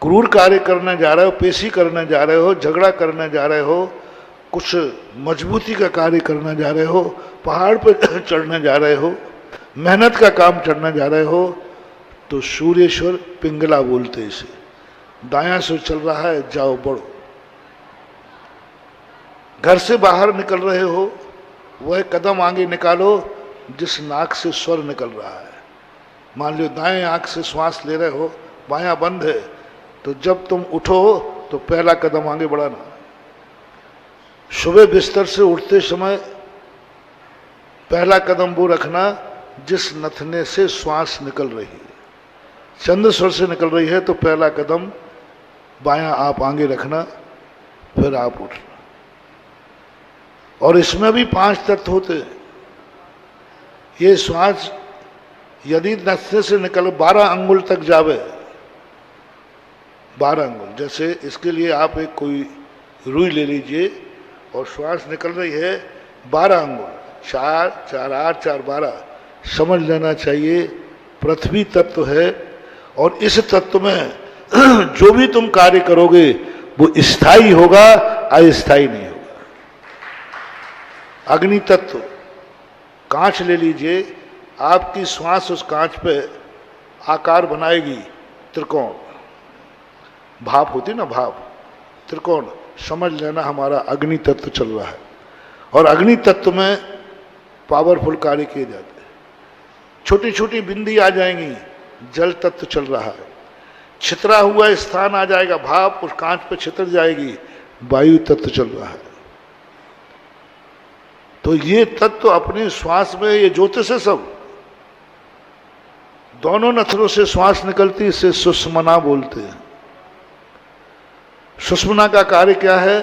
क्रूर कार्य करने जा रहे हो, पेशी करने जा रहे हो, झगड़ा करने जा रहे हो, कुछ मजबूती का कार्य करने जा रहे हो, पहाड़ पर चढ़ने जा रहे हो, मेहनत का काम चढ़ने जा रहे हो, तो सूर्येश्वर पिंगला बोलते इसे। दायां से चल रहा है, जाओ बढ़ो। घर से बाहर निकल रहे हो, वह कदम आगे निकालो जिस नाक से स्वर निकल रहा है। मान लो दाएं आंख से श्वास ले रहे हो, बायां बंद है, तो जब तुम उठो तो पहला कदम आगे बढ़ाना। सुबह बिस्तर से उठते समय पहला कदम वो रखना जिस नथने से श्वास निकल रही है। चंद्र स्वर से निकल रही है तो पहला कदम बायां आप आगे रखना, फिर आप उठना। और इसमें भी 5 तत्व होते हैं। ये श्वास यदि नथने से निकल 12 अंगुल तक जावे, 12 अंगुल, जैसे इसके लिए आप एक कोई रुई ले लीजिए और श्वास निकल रही है 12 अंगुल, 4, 4, 8, 4, 12, समझ लेना चाहिए पृथ्वी तत्व है। और इस तत्व में जो भी तुम कार्य करोगे वो स्थायी होगा, अस्थायी नहीं होगा। अग्नि तत्व, कांच ले लीजिए, आपकी श्वास उस कांच पे आकार बनाएगी त्रिकोण, भाप होती ना भाप, त्रिकोण, समझ लेना हमारा अग्नि तत्व चल रहा है। और अग्नि तत्व में पावरफुल कार्य किए जाते हैं। छोटी छोटी बिंदी आ जाएंगी, जल तत्व चल रहा है। छितरा हुआ स्थान आ जाएगा, भाप उस कांच पे छितर जाएगी, वायु तत्व चल रहा है। तो ये तत्व अपने श्वास में, ये ज्योतिष है सब, दोनों नथनों से श्वास निकलती, इसे सुषमना बोलते हैं। सुषमना का कार्य क्या है?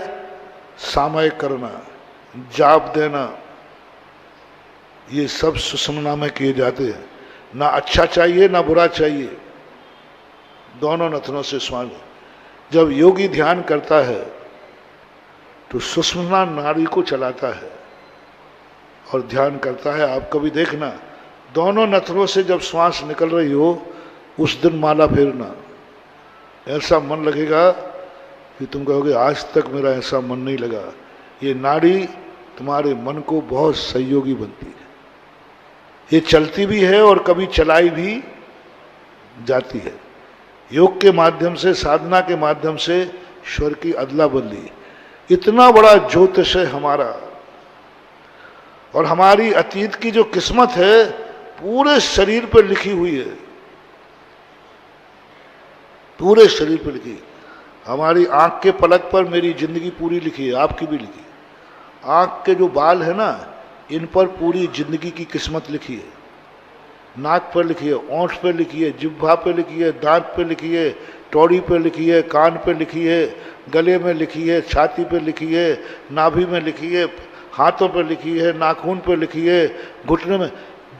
सामयिक करना, जाप देना, ये सब सुषमना में किए जाते हैं। ना अच्छा चाहिए ना बुरा चाहिए, दोनों नथनों से श्वास। जब योगी ध्यान करता है तो सुषमना नाड़ी को चलाता है और ध्यान करता है। आप कभी देखना, दोनों नथनों से जब श्वास निकल रही हो, उस दिन माला फेरना, ऐसा मन लगेगा कि तुम कहोगे आज तक मेरा ऐसा मन नहीं लगा। ये नाड़ी तुम्हारे मन को बहुत सहयोगी बनती है। ये चलती भी है और कभी चलाई भी जाती है। योग के माध्यम से, साधना के माध्यम से ईश्वर की अदला बदली, इतना बड़ा ज्योतिष है हमारा। और हमारी अतीत की जो किस्मत है पूरे शरीर पर लिखी हुई है, पूरे शरीर पर लिखी। हमारी आंख के पलक पर मेरी जिंदगी पूरी लिखी है, आपकी भी लिखी है। आंख के जो बाल है ना, इन पर पूरी जिंदगी की किस्मत लिखी है। नाक पर लिखी है, ओंठ पर लिखी है, जिह्वा पे लिखी है, दांत पे लिखी है, टौड़ी पे लिखी है, कान पे लिखी है, गले में लिखी है, छाती पे लिखी है, नाभि में लिखी है, हाथों पे लिखी है, नाखून पे लिखी है, घुटने में,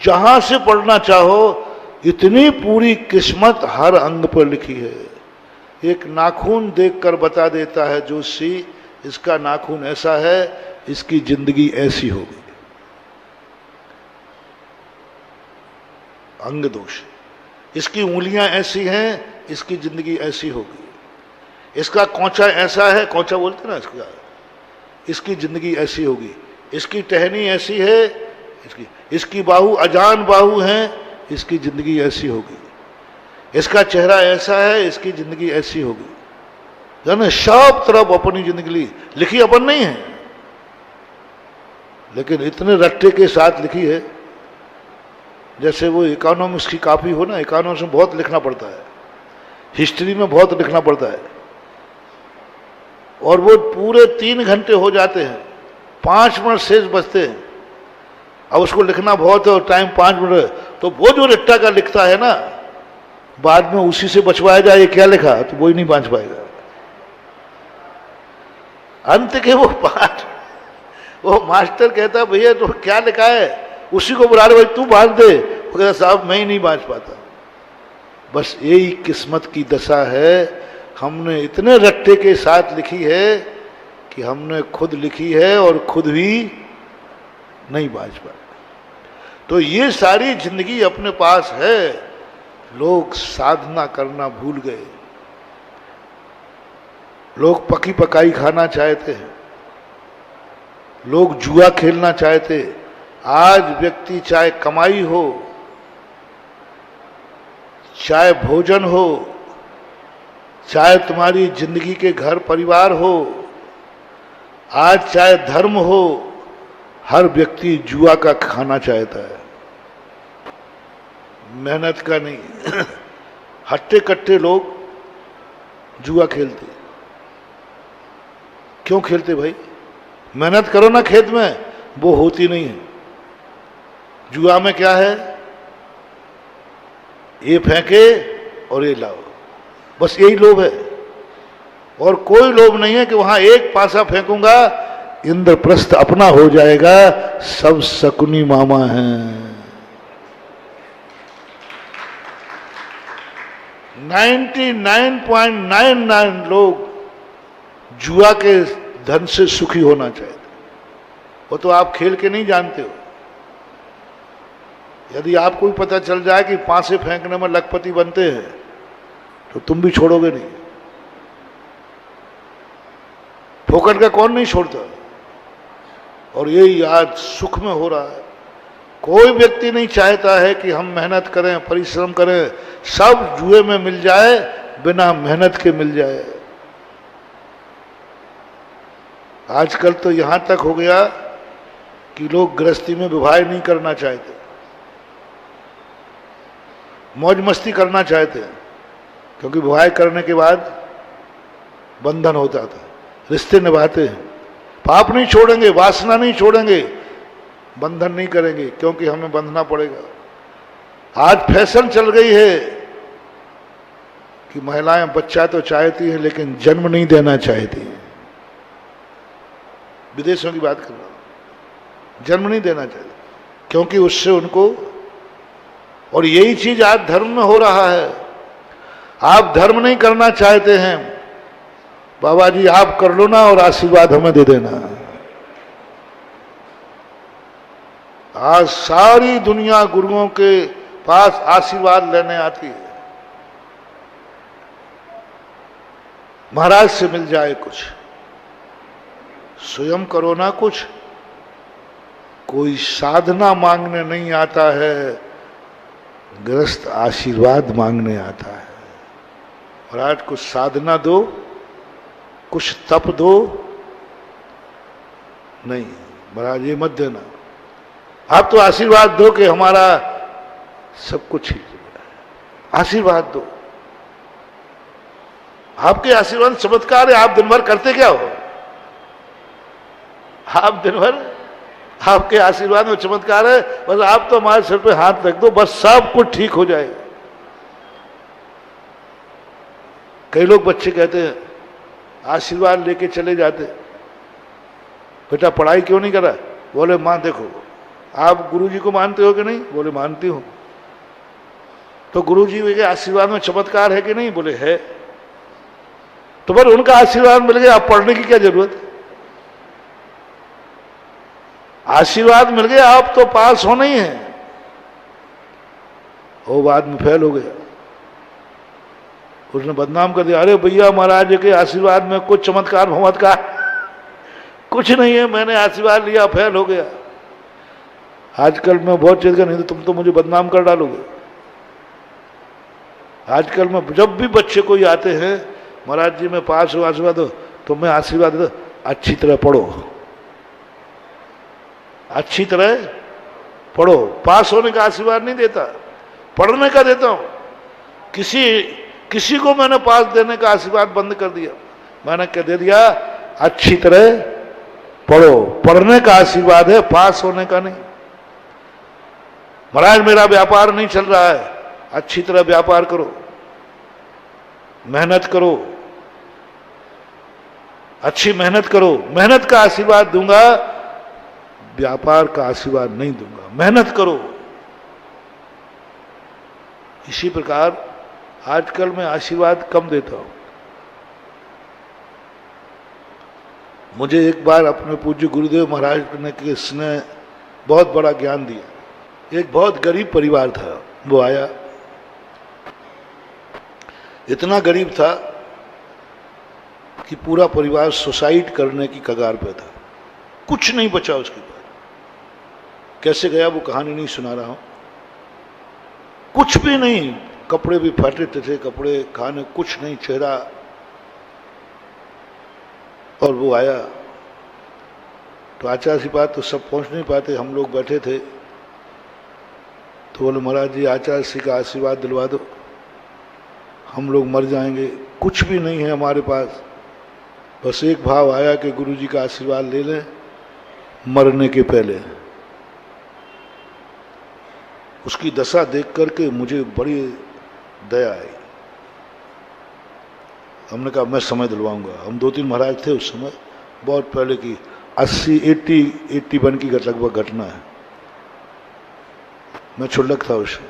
जहां से पढ़ना चाहो इतनी पूरी किस्मत हर अंग पर लिखी है। एक नाखून देखकर बता देता है जोशी, इसका नाखून ऐसा है, इसकी जिंदगी ऐसी होगी। अंग दोष, इसकी उंगलियां ऐसी हैं, इसकी जिंदगी ऐसी होगी। इसका कोंचा ऐसा है, कोंचा बोलते ना इसका, इसकी जिंदगी ऐसी होगी। इसकी टहनी ऐसी है, इसकी बाहु अजान बाहु है, इसकी जिंदगी ऐसी होगी। इसका चेहरा ऐसा है, इसकी जिंदगी ऐसी होगी। जाने सब तरफ अपनी जिंदगी लिखी अपन नहीं है, लेकिन इतने रट्टे के साथ लिखी है। जैसे वो इकोनॉमिक्स की कॉपी हो ना, इकोनॉमिक्स में बहुत लिखना पड़ता है, हिस्ट्री में बहुत लिखना पड़ता है, और वो पूरे 3 घंटे हो जाते हैं, 5 मिनट शेष बचते हैं। अब उसको लिखना बहुत है और टाइम 5 मिनट है, तो वो जो रट्टा का लिखता है ना, बाद में उसी से बचवाया जाए, ये क्या लिखा, तो वो ही नहीं बांच पाएगा। अंत के वो पाठ, वो मास्टर कहता भैया तो क्या लिखा है, उसी को बुला रहे, भाई तू बांध दे, वो कहता साहब मैं ही नहीं बांच पाता। बस यही किस्मत की दशा है। हमने इतने रट्टे के साथ लिखी है कि हमने खुद लिखी है और खुद भी नहीं बांच पाए। तो ये सारी जिंदगी अपने पास है, लोग साधना करना भूल गए। लोग पकी पकाई खाना चाहते हैं, लोग जुआ खेलना चाहते। आज व्यक्ति चाहे कमाई हो, चाहे भोजन हो, चाहे तुम्हारी जिंदगी के घर परिवार हो, आज चाहे धर्म हो, हर व्यक्ति जुआ का खाना चाहता है, मेहनत का नहीं। हट्टे कट्टे लोग जुआ खेलते। क्यों खेलते भाई? मेहनत करो ना खेत में, वो होती नहीं है। जुआ में क्या है, ये फेंके और ये लाओ, बस यही लोभ है, और कोई लोभ नहीं है कि वहां एक पासा फेंकूंगा इंद्रप्रस्थ अपना हो जाएगा। सब शकुनी मामा हैं। 99.99 लोग जुआ के धन से सुखी होना चाहते, वो तो आप खेल के नहीं जानते हो। यदि आपको भी पता चल जाए कि पांसे फेंकने में लखपति बनते हैं, तो तुम भी छोड़ोगे नहीं। फोकट का कौन नहीं छोड़ता। और यही आज सुख में हो रहा है। कोई व्यक्ति नहीं चाहता है कि हम मेहनत करें, परिश्रम करें, सब जुए में मिल जाए, बिना मेहनत के मिल जाए। आजकल तो यहां तक हो गया कि लोग गृहस्थी में विवाह नहीं करना चाहते, मौज मस्ती करना चाहते हैं, क्योंकि विवाह करने के बाद बंधन होता था, रिश्ते निभाते हैं, पाप नहीं छोड़ेंगे, वासना नहीं छोड़ेंगे, बंधन नहीं करेंगे, क्योंकि हमें बंधना पड़ेगा। आज फैशन चल गई है कि महिलाएं बच्चा तो चाहती हैं लेकिन जन्म नहीं देना चाहती हैं। विदेशों की बात कर रहा हूं, जन्म नहीं देना चाहती, क्योंकि उससे उनको, और यही चीज आज धर्म में हो रहा है। आप धर्म नहीं करना चाहते हैं, बाबा जी आप कर लो ना और आशीर्वाद हमें दे देना। आज सारी दुनिया गुरुओं के पास आशीर्वाद लेने आती है, महाराज से मिल जाए कुछ, स्वयं करो ना कुछ। कोई साधना मांगने नहीं आता है, गृहस्थ आशीर्वाद मांगने आता है। महाराज कुछ साधना दो, कुछ तप दो, नहीं महाराज ये मत देना, आप तो आशीर्वाद दो कि हमारा सब कुछ ही, आशीर्वाद दो। आपके आशीर्वाद चमत्कार है, आप दिन भर करते क्या हो? आप दिन भर, आपके आशीर्वाद में चमत्कार है, बस आप तो हमारे सिर पे हाथ रख दो, बस सब कुछ ठीक हो जाएगा। कई लोग बच्चे कहते हैं, आशीर्वाद लेके चले जाते, बेटा पढ़ाई क्यों नहीं कर रहा? बोले मां देखो, आप गुरुजी को मानते हो कि नहीं? बोले मानती हूं। तो गुरुजी के आशीर्वाद में चमत्कार है कि नहीं? बोले है। तो फिर उनका आशीर्वाद मिल गया, आप पढ़ने की क्या जरूरत है? आशीर्वाद मिल गया, आप तो पास होना ही है। वो बाद में फेल हो गया, उसने बदनाम कर दिया, अरे भैया महाराज के आशीर्वाद में कुछ चमत्कार भमत्कार कुछ नहीं है, मैंने आशीर्वाद लिया फेल हो गया। आजकल मैं बहुत चीज का, नहीं तो तुम तो मुझे बदनाम कर डालोगे। आजकल में जब भी बच्चे कोई आते हैं, महाराज जी मैं पास हूं, आशीर्वाद दो, तो मैं आशीर्वाद दो, अच्छी तरह पढ़ो, अच्छी तरह पढ़ो। पास होने का आशीर्वाद नहीं देता, पढ़ने का देता हूं। किसी को मैंने पास देने का आशीर्वाद बंद कर दिया, मैंने क्या दे दिया? अच्छी तरह पढ़ो, पढ़ने का आशीर्वाद है, पास होने का नहीं। महाराज मेरा व्यापार नहीं चल रहा है, अच्छी तरह व्यापार करो, मेहनत करो, अच्छी मेहनत करो, मेहनत का आशीर्वाद दूंगा, व्यापार का आशीर्वाद नहीं दूंगा, मेहनत करो। इसी प्रकार आजकल मैं आशीर्वाद कम देता हूं। मुझे एक बार अपने पूज्य गुरुदेव महाराज ने किसने बहुत बड़ा ज्ञान दिया। एक बहुत गरीब परिवार था, वो आया, इतना गरीब था कि पूरा परिवार सुसाइड करने की कगार पे था, कुछ नहीं बचा उसके पास। कैसे गया वो कहानी नहीं सुना रहा हूं, कुछ भी नहीं, कपड़े भी फटे थे, कपड़े खाने कुछ नहीं, चेहरा। और वो आया तो आचार्य की बात तो सब पहुंच नहीं पाते, हम लोग बैठे थे, तो बोले महाराज जी आचार्य श्री का आशीर्वाद दिलवा दो, हम लोग मर जाएंगे, कुछ भी नहीं है हमारे पास, बस एक भाव आया कि गुरु जी का आशीर्वाद ले लें मरने के पहले। उसकी दशा देख करके मुझे बड़ी दया आई। हमने कहा मैं समय दिलवाऊंगा। हम 2-3 महाराज थे उस समय, बहुत पहले की 81 की लगभग घटना है। मैं छुल्लक था उसमें,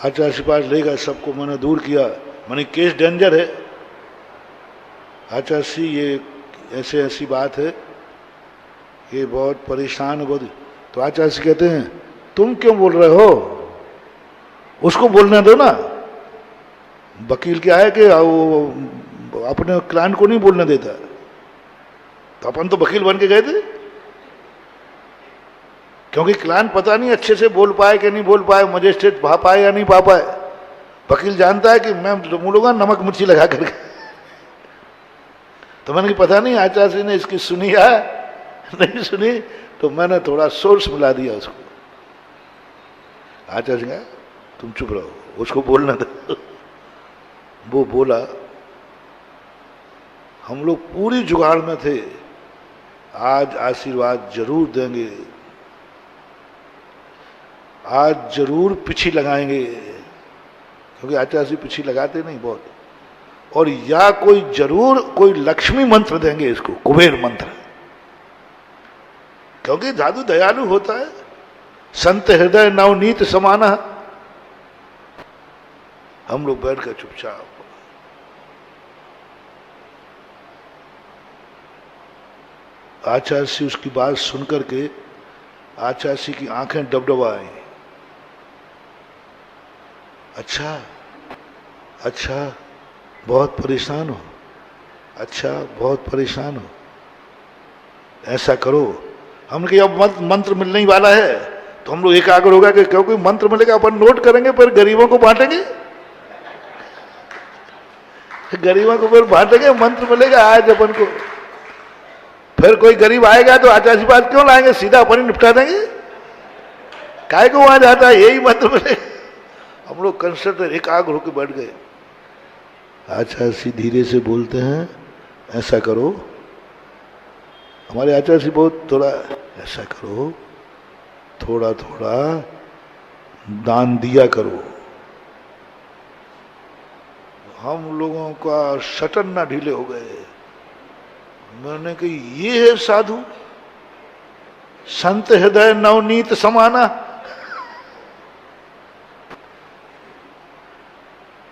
आचार्य के पास ले गए, सबको मैंने दूर किया, मैंने केस डेंजर है आचार्य जी, ये ऐसी बात है, ये बहुत परेशान है बहुत। तो आचार्य जी कहते हैं तुम क्यों बोल रहे हो, उसको बोलने दो ना। वकील क्या है कि वो अपने क्लाइंट को नहीं बोलने देता, तो अपन तो वकील बन के गए थे, क्योंकि क्लाइंट पता नहीं अच्छे से बोल पाए कि नहीं बोल पाए, मजिस्ट्रेट भा पाए या नहीं पा पाए। वकील जानता है कि मैं बोलूंगा नमक मिर्ची लगा करके, तो मैंने पता नहीं आचार्य जी ने इसकी सुनी है नहीं सुनी, तो मैंने थोड़ा सोर्स मिला दिया उसको। आचार्य जी कहा तुम चुप रहो, उसको बोलना दो। वो बोला, हम लोग पूरी जुगाड़ में थे, आज आशीर्वाद जरूर देंगे, आज जरूर पिछी लगाएंगे, क्योंकि आचार्य जी पिछी लगाते नहीं बहुत, और या कोई जरूर कोई लक्ष्मी मंत्र देंगे इसको, कुबेर मंत्र, क्योंकि जादू दयालु होता है। संत हृदय नवनीत समाना। हम लोग बैठ कर चुपचाप, आचार्य जी उसकी बात सुनकर के आचार्य जी की आंखें डबडबा आई। अच्छा अच्छा, बहुत परेशान हो, अच्छा बहुत परेशान हो, ऐसा करो। हमने कहा अब मंत्र मिलने ही वाला है, तो हम लोग एकाग्र होगा कि क्योंकि मंत्र मिलेगा अपन नोट करेंगे, फिर गरीबों को बांटेंगे, गरीबों को फिर बांटेंगे, मंत्र मिलेगा आज अपन को। फिर कोई गरीब आएगा तो आचार्य जी बात क्यों लाएंगे, सीधा अपन ही निपटा देंगे, काय को वहां जाता है, यही मंत्र मिलेगा। हम लोग कंसंट्रेट एकाग्र होकर बैठ गए। आचार्य जी धीरे से बोलते हैं, ऐसा करो। हमारे आचार्य जी बहुत थोड़ा, ऐसा करो, थोड़ा थोड़ा दान दिया करो। हम लोगों का शटन ना ढीले हो गए। मैंने कहा ये है साधु, संत हृदय नवनीत समाना।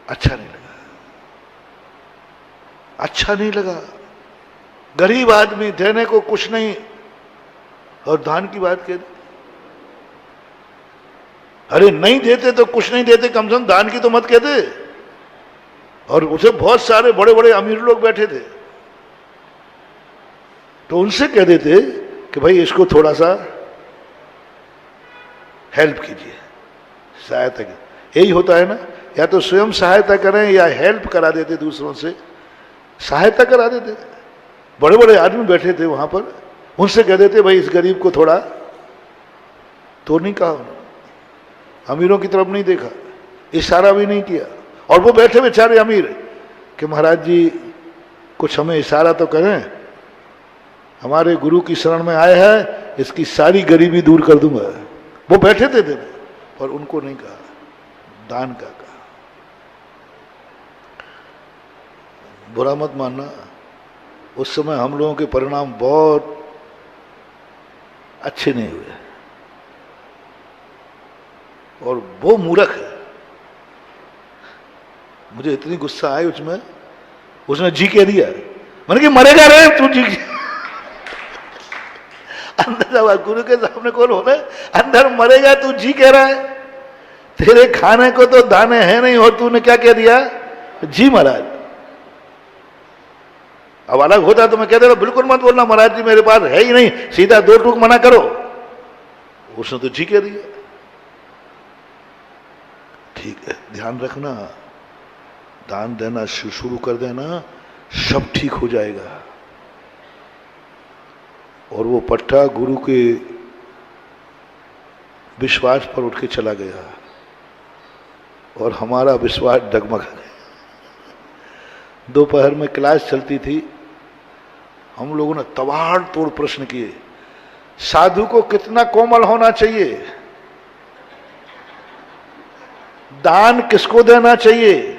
अच्छा नहीं लगा, अच्छा नहीं लगा। गरीब आदमी, देने को कुछ नहीं, और दान की बात कह दी। अरे नहीं देते तो कुछ नहीं देते, कम से कम दान की तो मत कहते। और उसे बहुत सारे बड़े बड़े अमीर लोग बैठे थे, तो उनसे कह देते कि भाई इसको थोड़ा सा हेल्प कीजिए, सहायता कीजिए। यही होता है ना, या तो स्वयं सहायता करें या हेल्प करा देते, दूसरों से सहायता करा देते। बड़े बड़े आदमी बैठे थे वहां पर, उनसे कह देते भाई इस गरीब को थोड़ा, तो नहीं कहा उन्होंने, अमीरों की तरफ नहीं देखा, इशारा भी नहीं किया। और वो बैठे बेचारे अमीर कि महाराज जी कुछ हमें इशारा तो करें, हमारे गुरु की शरण में आए हैं, इसकी सारी गरीबी दूर कर दूंगा। वो बैठे थे और उनको नहीं कहा, दान का कहा। बुरा मत मानना, उस समय हम लोगों के परिणाम बहुत अच्छे नहीं हुए, और वो मूर्ख है। मुझे इतनी गुस्सा आई उसमें, उसने जी कह दिया। मैंने कि मरेगा रे तू जी। अंदर जब गुरु के सामने कौन होना, अंदर मरेगा तू जी कह रहा है, तेरे खाने को तो दाने हैं नहीं, और तूने क्या कह दिया, जी महाराज। अब अलग होता तो मैं कहता था बिल्कुल मत बोलना महाराज जी मेरे पास है ही नहीं, सीधा दो टूक मना करो। उसने तो जी कह दिया। ठीक है, ध्यान रखना, दान देना शुरू कर देना, सब ठीक हो जाएगा। और वो पट्टा गुरु के विश्वास पर उठ के चला गया, और हमारा विश्वास डगमगा गया। दोपहर में क्लास चलती थी, हम लोगों ने तबाड़ तोड़ प्रश्न किए। साधु को कितना कोमल होना चाहिए, दान किसको देना चाहिए,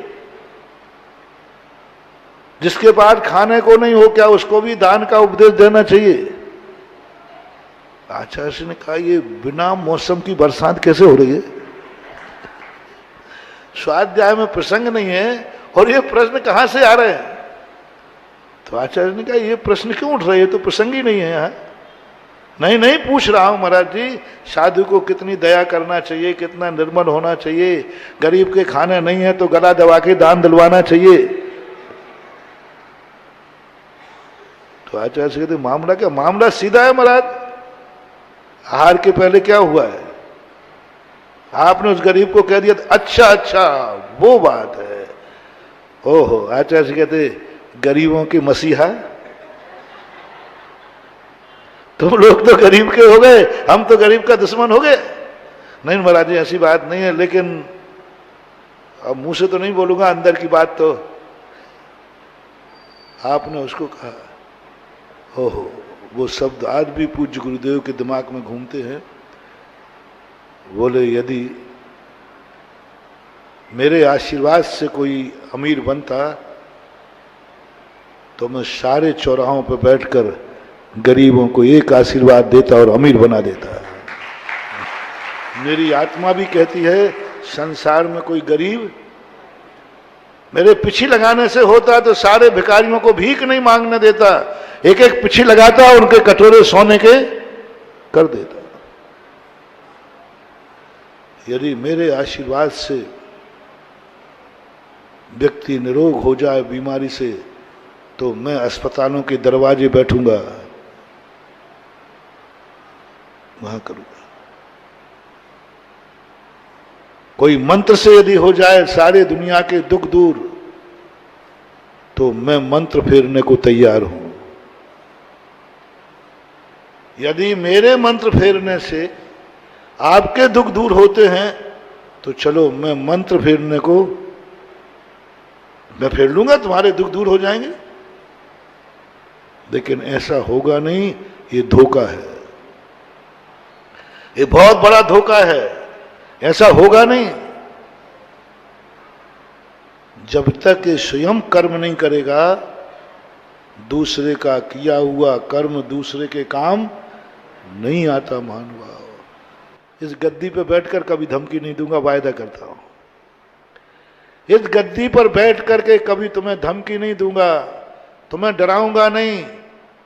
जिसके पास खाने को नहीं हो क्या उसको भी दान का उपदेश देना चाहिए। आचार्य ने कहा ये बिना मौसम की बरसात कैसे हो रही है, स्वाध्याय में प्रसंग नहीं है और ये प्रश्न कहां से आ रहे हैं। तो आचार्य ने कहा ये प्रश्न क्यों उठ रहे हैं, तो प्रसंग ही नहीं है यहाँ। नहीं नहीं पूछ रहा हूं महाराज जी, साधु को कितनी दया करना चाहिए, कितना निर्मल होना चाहिए, गरीब के खाने नहीं है तो गला दबा के दान दिलवाना चाहिए। तो आचार्य से कहते मामला क्या, मामला सीधा है महाराज, आहार के पहले क्या हुआ है? आपने उस गरीब को कह दिया अच्छा अच्छा वो बात है। ओहो, आचार्य जी कहते गरीबों के मसीहा, तुम लोग तो गरीब के हो गए, हम तो गरीब का दुश्मन हो गए। नहीं महाराज जी ऐसी बात नहीं है, लेकिन अब मुंह से तो नहीं बोलूंगा, अंदर की बात तो आपने उसको कहा। ओहो, वो शब्द आज भी पूज्य गुरुदेव के दिमाग में घूमते हैं। बोले यदि मेरे आशीर्वाद से कोई अमीर बनता तो मैं सारे चौराहों पर बैठकर गरीबों को एक आशीर्वाद देता और अमीर बना देता। मेरी आत्मा भी कहती है संसार में कोई गरीब मेरे पिछी लगाने से होता तो सारे भिखारियों को भीख नहीं मांगने देता, एक एक पिछी लगाता और उनके कटोरे सोने के कर देता। यदि मेरे आशीर्वाद से व्यक्ति निरोग हो जाए बीमारी से तो मैं अस्पतालों के दरवाजे बैठूंगा, वहां करूंगा। कोई मंत्र से यदि हो जाए सारे दुनिया के दुख दूर तो मैं मंत्र फेरने को तैयार हूं। यदि मेरे मंत्र फेरने से आपके दुख दूर होते हैं तो चलो मैं मंत्र फेरने को मैं फेर लूंगा, तुम्हारे दुख दूर हो जाएंगे। लेकिन ऐसा होगा नहीं, ये धोखा है, ये बहुत बड़ा धोखा है। ऐसा होगा नहीं। जब तक ये स्वयं कर्म नहीं करेगा, दूसरे का किया हुआ कर्म दूसरे के काम नहीं आता। महानुभाव, इस गद्दी पर बैठकर कभी धमकी नहीं दूंगा, वायदा करता हूं। इस गद्दी पर बैठ करके कभी तुम्हें धमकी नहीं दूंगा, तुम्हें डराऊंगा नहीं,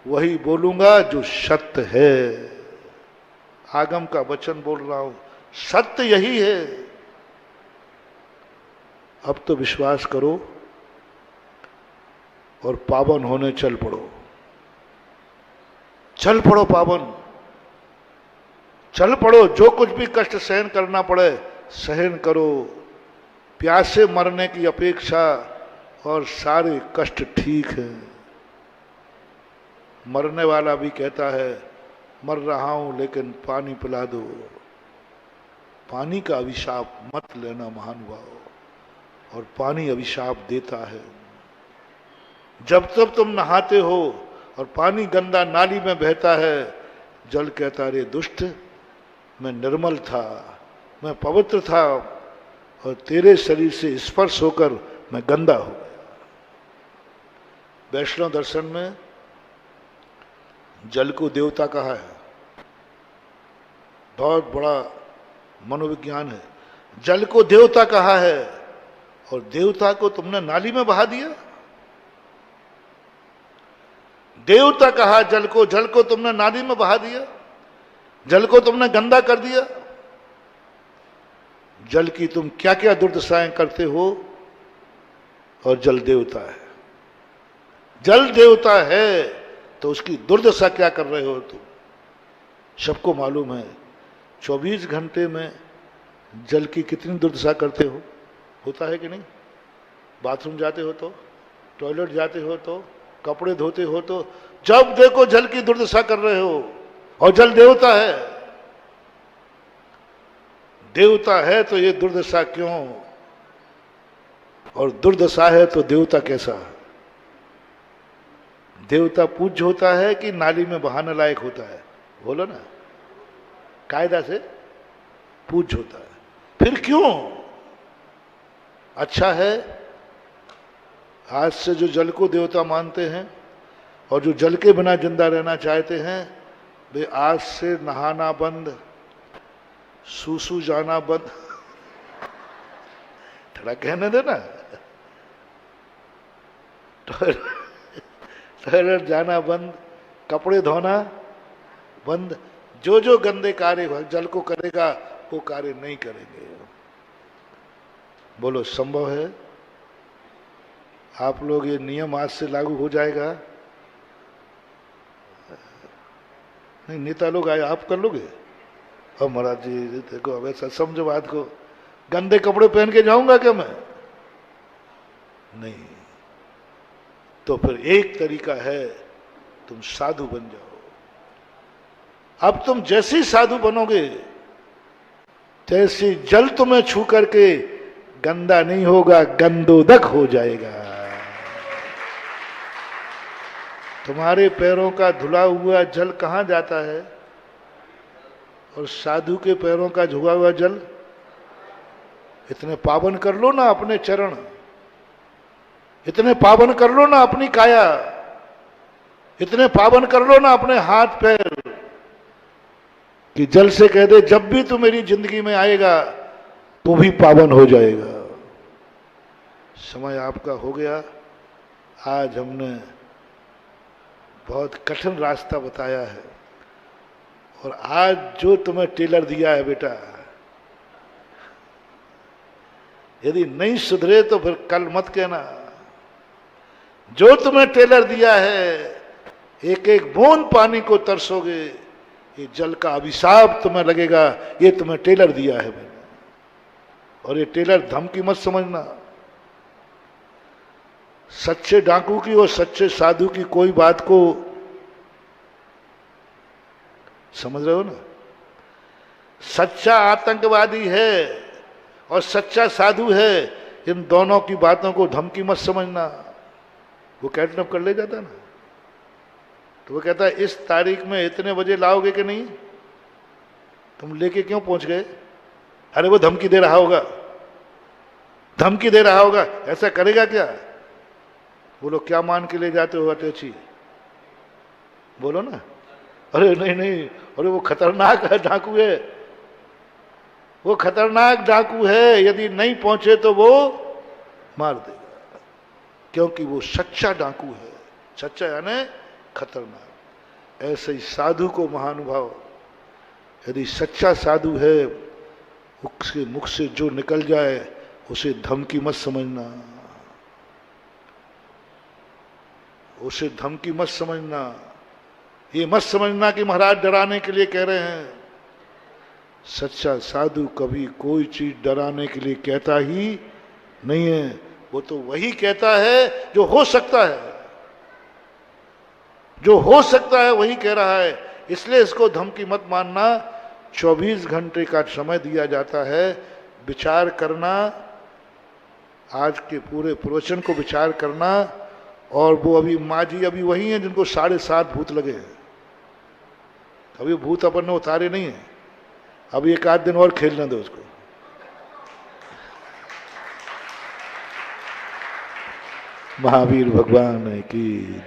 वही बोलूंगा जो सत्य है। आगम का वचन बोल रहा हूं, सत्य यही है। अब तो विश्वास करो और पावन होने चल पड़ो। चल पड़ो पावन, चल पड़ो। जो कुछ भी कष्ट सहन करना पड़े सहन करो। प्यासे मरने की अपेक्षा और सारे कष्ट ठीक है। मरने वाला भी कहता है मर रहा हूं लेकिन पानी पिला दो। पानी का अभिशाप मत लेना महानुभाव, और पानी अभिशाप देता है। जब तब तुम नहाते हो और पानी गंदा नाली में बहता है, जल कहता रे दुष्ट, मैं निर्मल था, मैं पवित्र था, और तेरे शरीर से स्पर्श होकर मैं गंदा हो गया। वैष्णव दर्शन में जल को देवता कहा है, बहुत बड़ा मनोविज्ञान है। जल को देवता कहा है, और देवता को तुमने नाली में बहा दिया। देवता कहा जल को तुमने नाली में बहा दिया, जल को तुमने गंदा कर दिया। जल की तुम क्या क्या दुर्दशाएं करते हो, और जल देवता है। जल देवता है तो उसकी दुर्दशा क्या कर रहे हो तुम, सबको मालूम है। 24 घंटे में जल की कितनी दुर्दशा करते हो, होता है कि नहीं? बाथरूम जाते हो तो, टॉयलेट जाते हो तो, कपड़े धोते हो तो, जब देखो जल की दुर्दशा कर रहे हो। और जल देवता है। देवता है तो ये दुर्दशा क्यों, और दुर्दशा है तो देवता कैसा? देवता पूज्य होता है कि नाली में बहाने लायक होता है? बोलो ना, कायदा से पूज्य होता है। फिर क्यों? अच्छा है, आज से जो जल को देवता मानते हैं और जो जल के बिना जिंदा रहना चाहते हैं, वे आज से नहाना बंद, सूसू जाना बंद, थोड़ा कहने देना, टॉयलेट जाना बंद, कपड़े धोना बंद। जो जो गंदे कार्य जल को करेगा वो कार्य नहीं करेंगे। बोलो संभव है? आप लोग ये नियम आज से लागू हो जाएगा? नहीं, नेता लोग आए, आप कर लोगे? और महाराज जी देखो अब ऐसा समझो बात को, गंदे कपड़े पहन के जाऊंगा क्या मैं? नहीं। तो फिर एक तरीका है, तुम साधु बन जाओ। अब तुम जैसे ही साधु बनोगे, तैसे जल तुम्हें छू करके गंदा नहीं होगा, गंदोदक हो जाएगा। तुम्हारे पैरों का धुला हुआ जल कहां जाता है? और साधु के पैरों का झुका हुआ जल, इतने पावन कर लो ना अपने चरण, इतने पावन कर लो ना अपनी काया, इतने पावन कर लो ना अपने हाथ पैर, कि जल से कह दे जब भी तू मेरी जिंदगी में आएगा तो भी पावन हो जाएगा। समय आपका हो गया। आज हमने बहुत कठिन रास्ता बताया है, और आज जो तुम्हें टेलर दिया है बेटा, यदि नहीं सुधरे तो फिर कल मत कहना। जो तुम्हें टेलर दिया है, एक एक बूंद पानी को तरसोगे, ये जल का अभिशाप तुम्हें लगेगा, ये तुम्हें टेलर दिया है मैंने। और ये टेलर धमकी मत समझना। सच्चे डाकू की और सच्चे साधु की कोई बात को समझ रहे हो ना? सच्चा आतंकवादी है और सच्चा साधु है, इन दोनों की बातों को धमकी मत समझना। वो किडनैप कर ले जाता ना, तो वो कहता है इस तारीख में इतने बजे लाओगे कि नहीं? तुम लेके क्यों पहुंच गए? अरे वो धमकी दे रहा होगा, धमकी दे रहा होगा, ऐसा करेगा क्या? बोलो क्या मान के ले जाते हो अटैची? बोलो ना। अरे नहीं नहीं, अरे वो खतरनाक है, डाकू है, वो खतरनाक डाकू है, यदि नहीं पहुंचे तो वो मार देगा, क्योंकि वो सच्चा डाकू है। सच्चा यानी खतरनाक। ऐसे ही साधु को महानुभाव, यदि सच्चा साधु है, उसके मुख से जो निकल जाए उसे धमकी मत समझना, उसे धमकी मत समझना। ये मत समझना कि महाराज डराने के लिए कह रहे हैं। सच्चा साधु कभी कोई चीज डराने के लिए कहता ही नहीं है, वो तो वही कहता है जो हो सकता है, जो हो सकता है वही कह रहा है। इसलिए इसको धमकी मत मानना। 24 घंटे का समय दिया जाता है विचार करना, आज के पूरे प्रवचन को विचार करना। और वो अभी माँ जी अभी वही हैं जिनको 7.5 भूत लगे हैं। अभी भूत अपन ने उतारे नहीं है, अभी 1 दिन और खेलने दो उसको। महावीर भगवान की।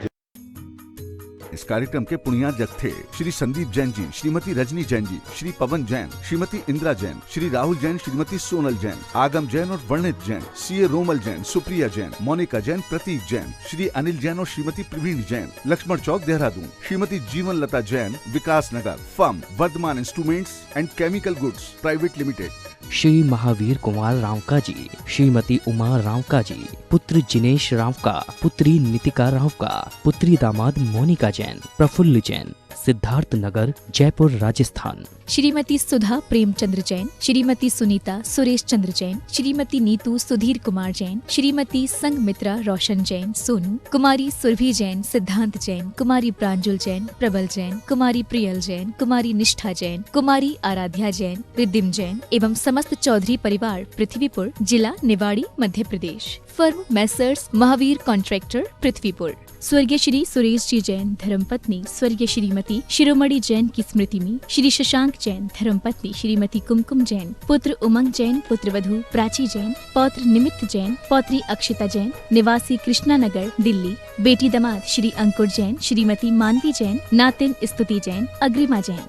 इस कार्यक्रम के पुण्यार्जक थे श्री संदीप जैन जी, श्रीमती रजनी जैन जी, श्री पवन जैन, श्रीमती इंदिरा जैन, श्री राहुल जैन, श्रीमती सोनल जैन, आगम जैन और वर्णित जैन, सीए रोमल जैन, सुप्रिया जैन, मोनिका जैन, प्रतीक जैन, श्री अनिल जैन और Shrimati Praveen Jain, Laxman Chowk Dehradun, Shrimati Jeevan Lata Jain, Vikas Nagar, firm Vardhman instruments and chemical goods private limited. Shri Mahavir Kumar Rawka ji, Shrimati Uma Rawka ji, पुत्र जिनेश रावका, पुत्री नितिका रावका, पुत्री दामाद मोनिका जैन, प्रफुल्ल जैन, सिद्धार्थ नगर, जयपुर, राजस्थान। श्रीमती सुधा प्रेमचंद्र जैन, श्रीमती सुनीता सुरेश चंद्र जैन, श्रीमती नीतू सुधीर कुमार जैन, श्रीमती संगमित्रा रोशन जैन सोनू, कुमारी सुरभि जैन, सिद्धांत जैन, कुमारी प्रांजुल जैन, प्रबल जैन, कुमारी प्रियल जैन, कुमारी निष्ठा जैन, कुमारी आराध्या जैन, रिद्धिम जैन एवं समस्त चौधरी परिवार, पृथ्वीपुर, जिला Niwari, Madhya Pradesh. Firm Messrs Mahavir contractor, Prithvipur. स्वर्गीय श्री सुरेश जी जैन धर्मपत्नी स्वर्गीय श्रीमती शिरोमणि जैन की स्मृति में श्री शशांक जैन धर्मपत्नी श्रीमती कुमकुम जैन, पुत्र उमंग जैन, पुत्रवधू प्राची जैन, पौत्र निमित्त जैन, पौत्री अक्षिता जैन, निवासी कृष्णा नगर, दिल्ली, बेटी दामाद श्री अंकुर जैन, श्रीमती मानवी जैन, नातिन स्तुति जैन, अग्रिमा जैन।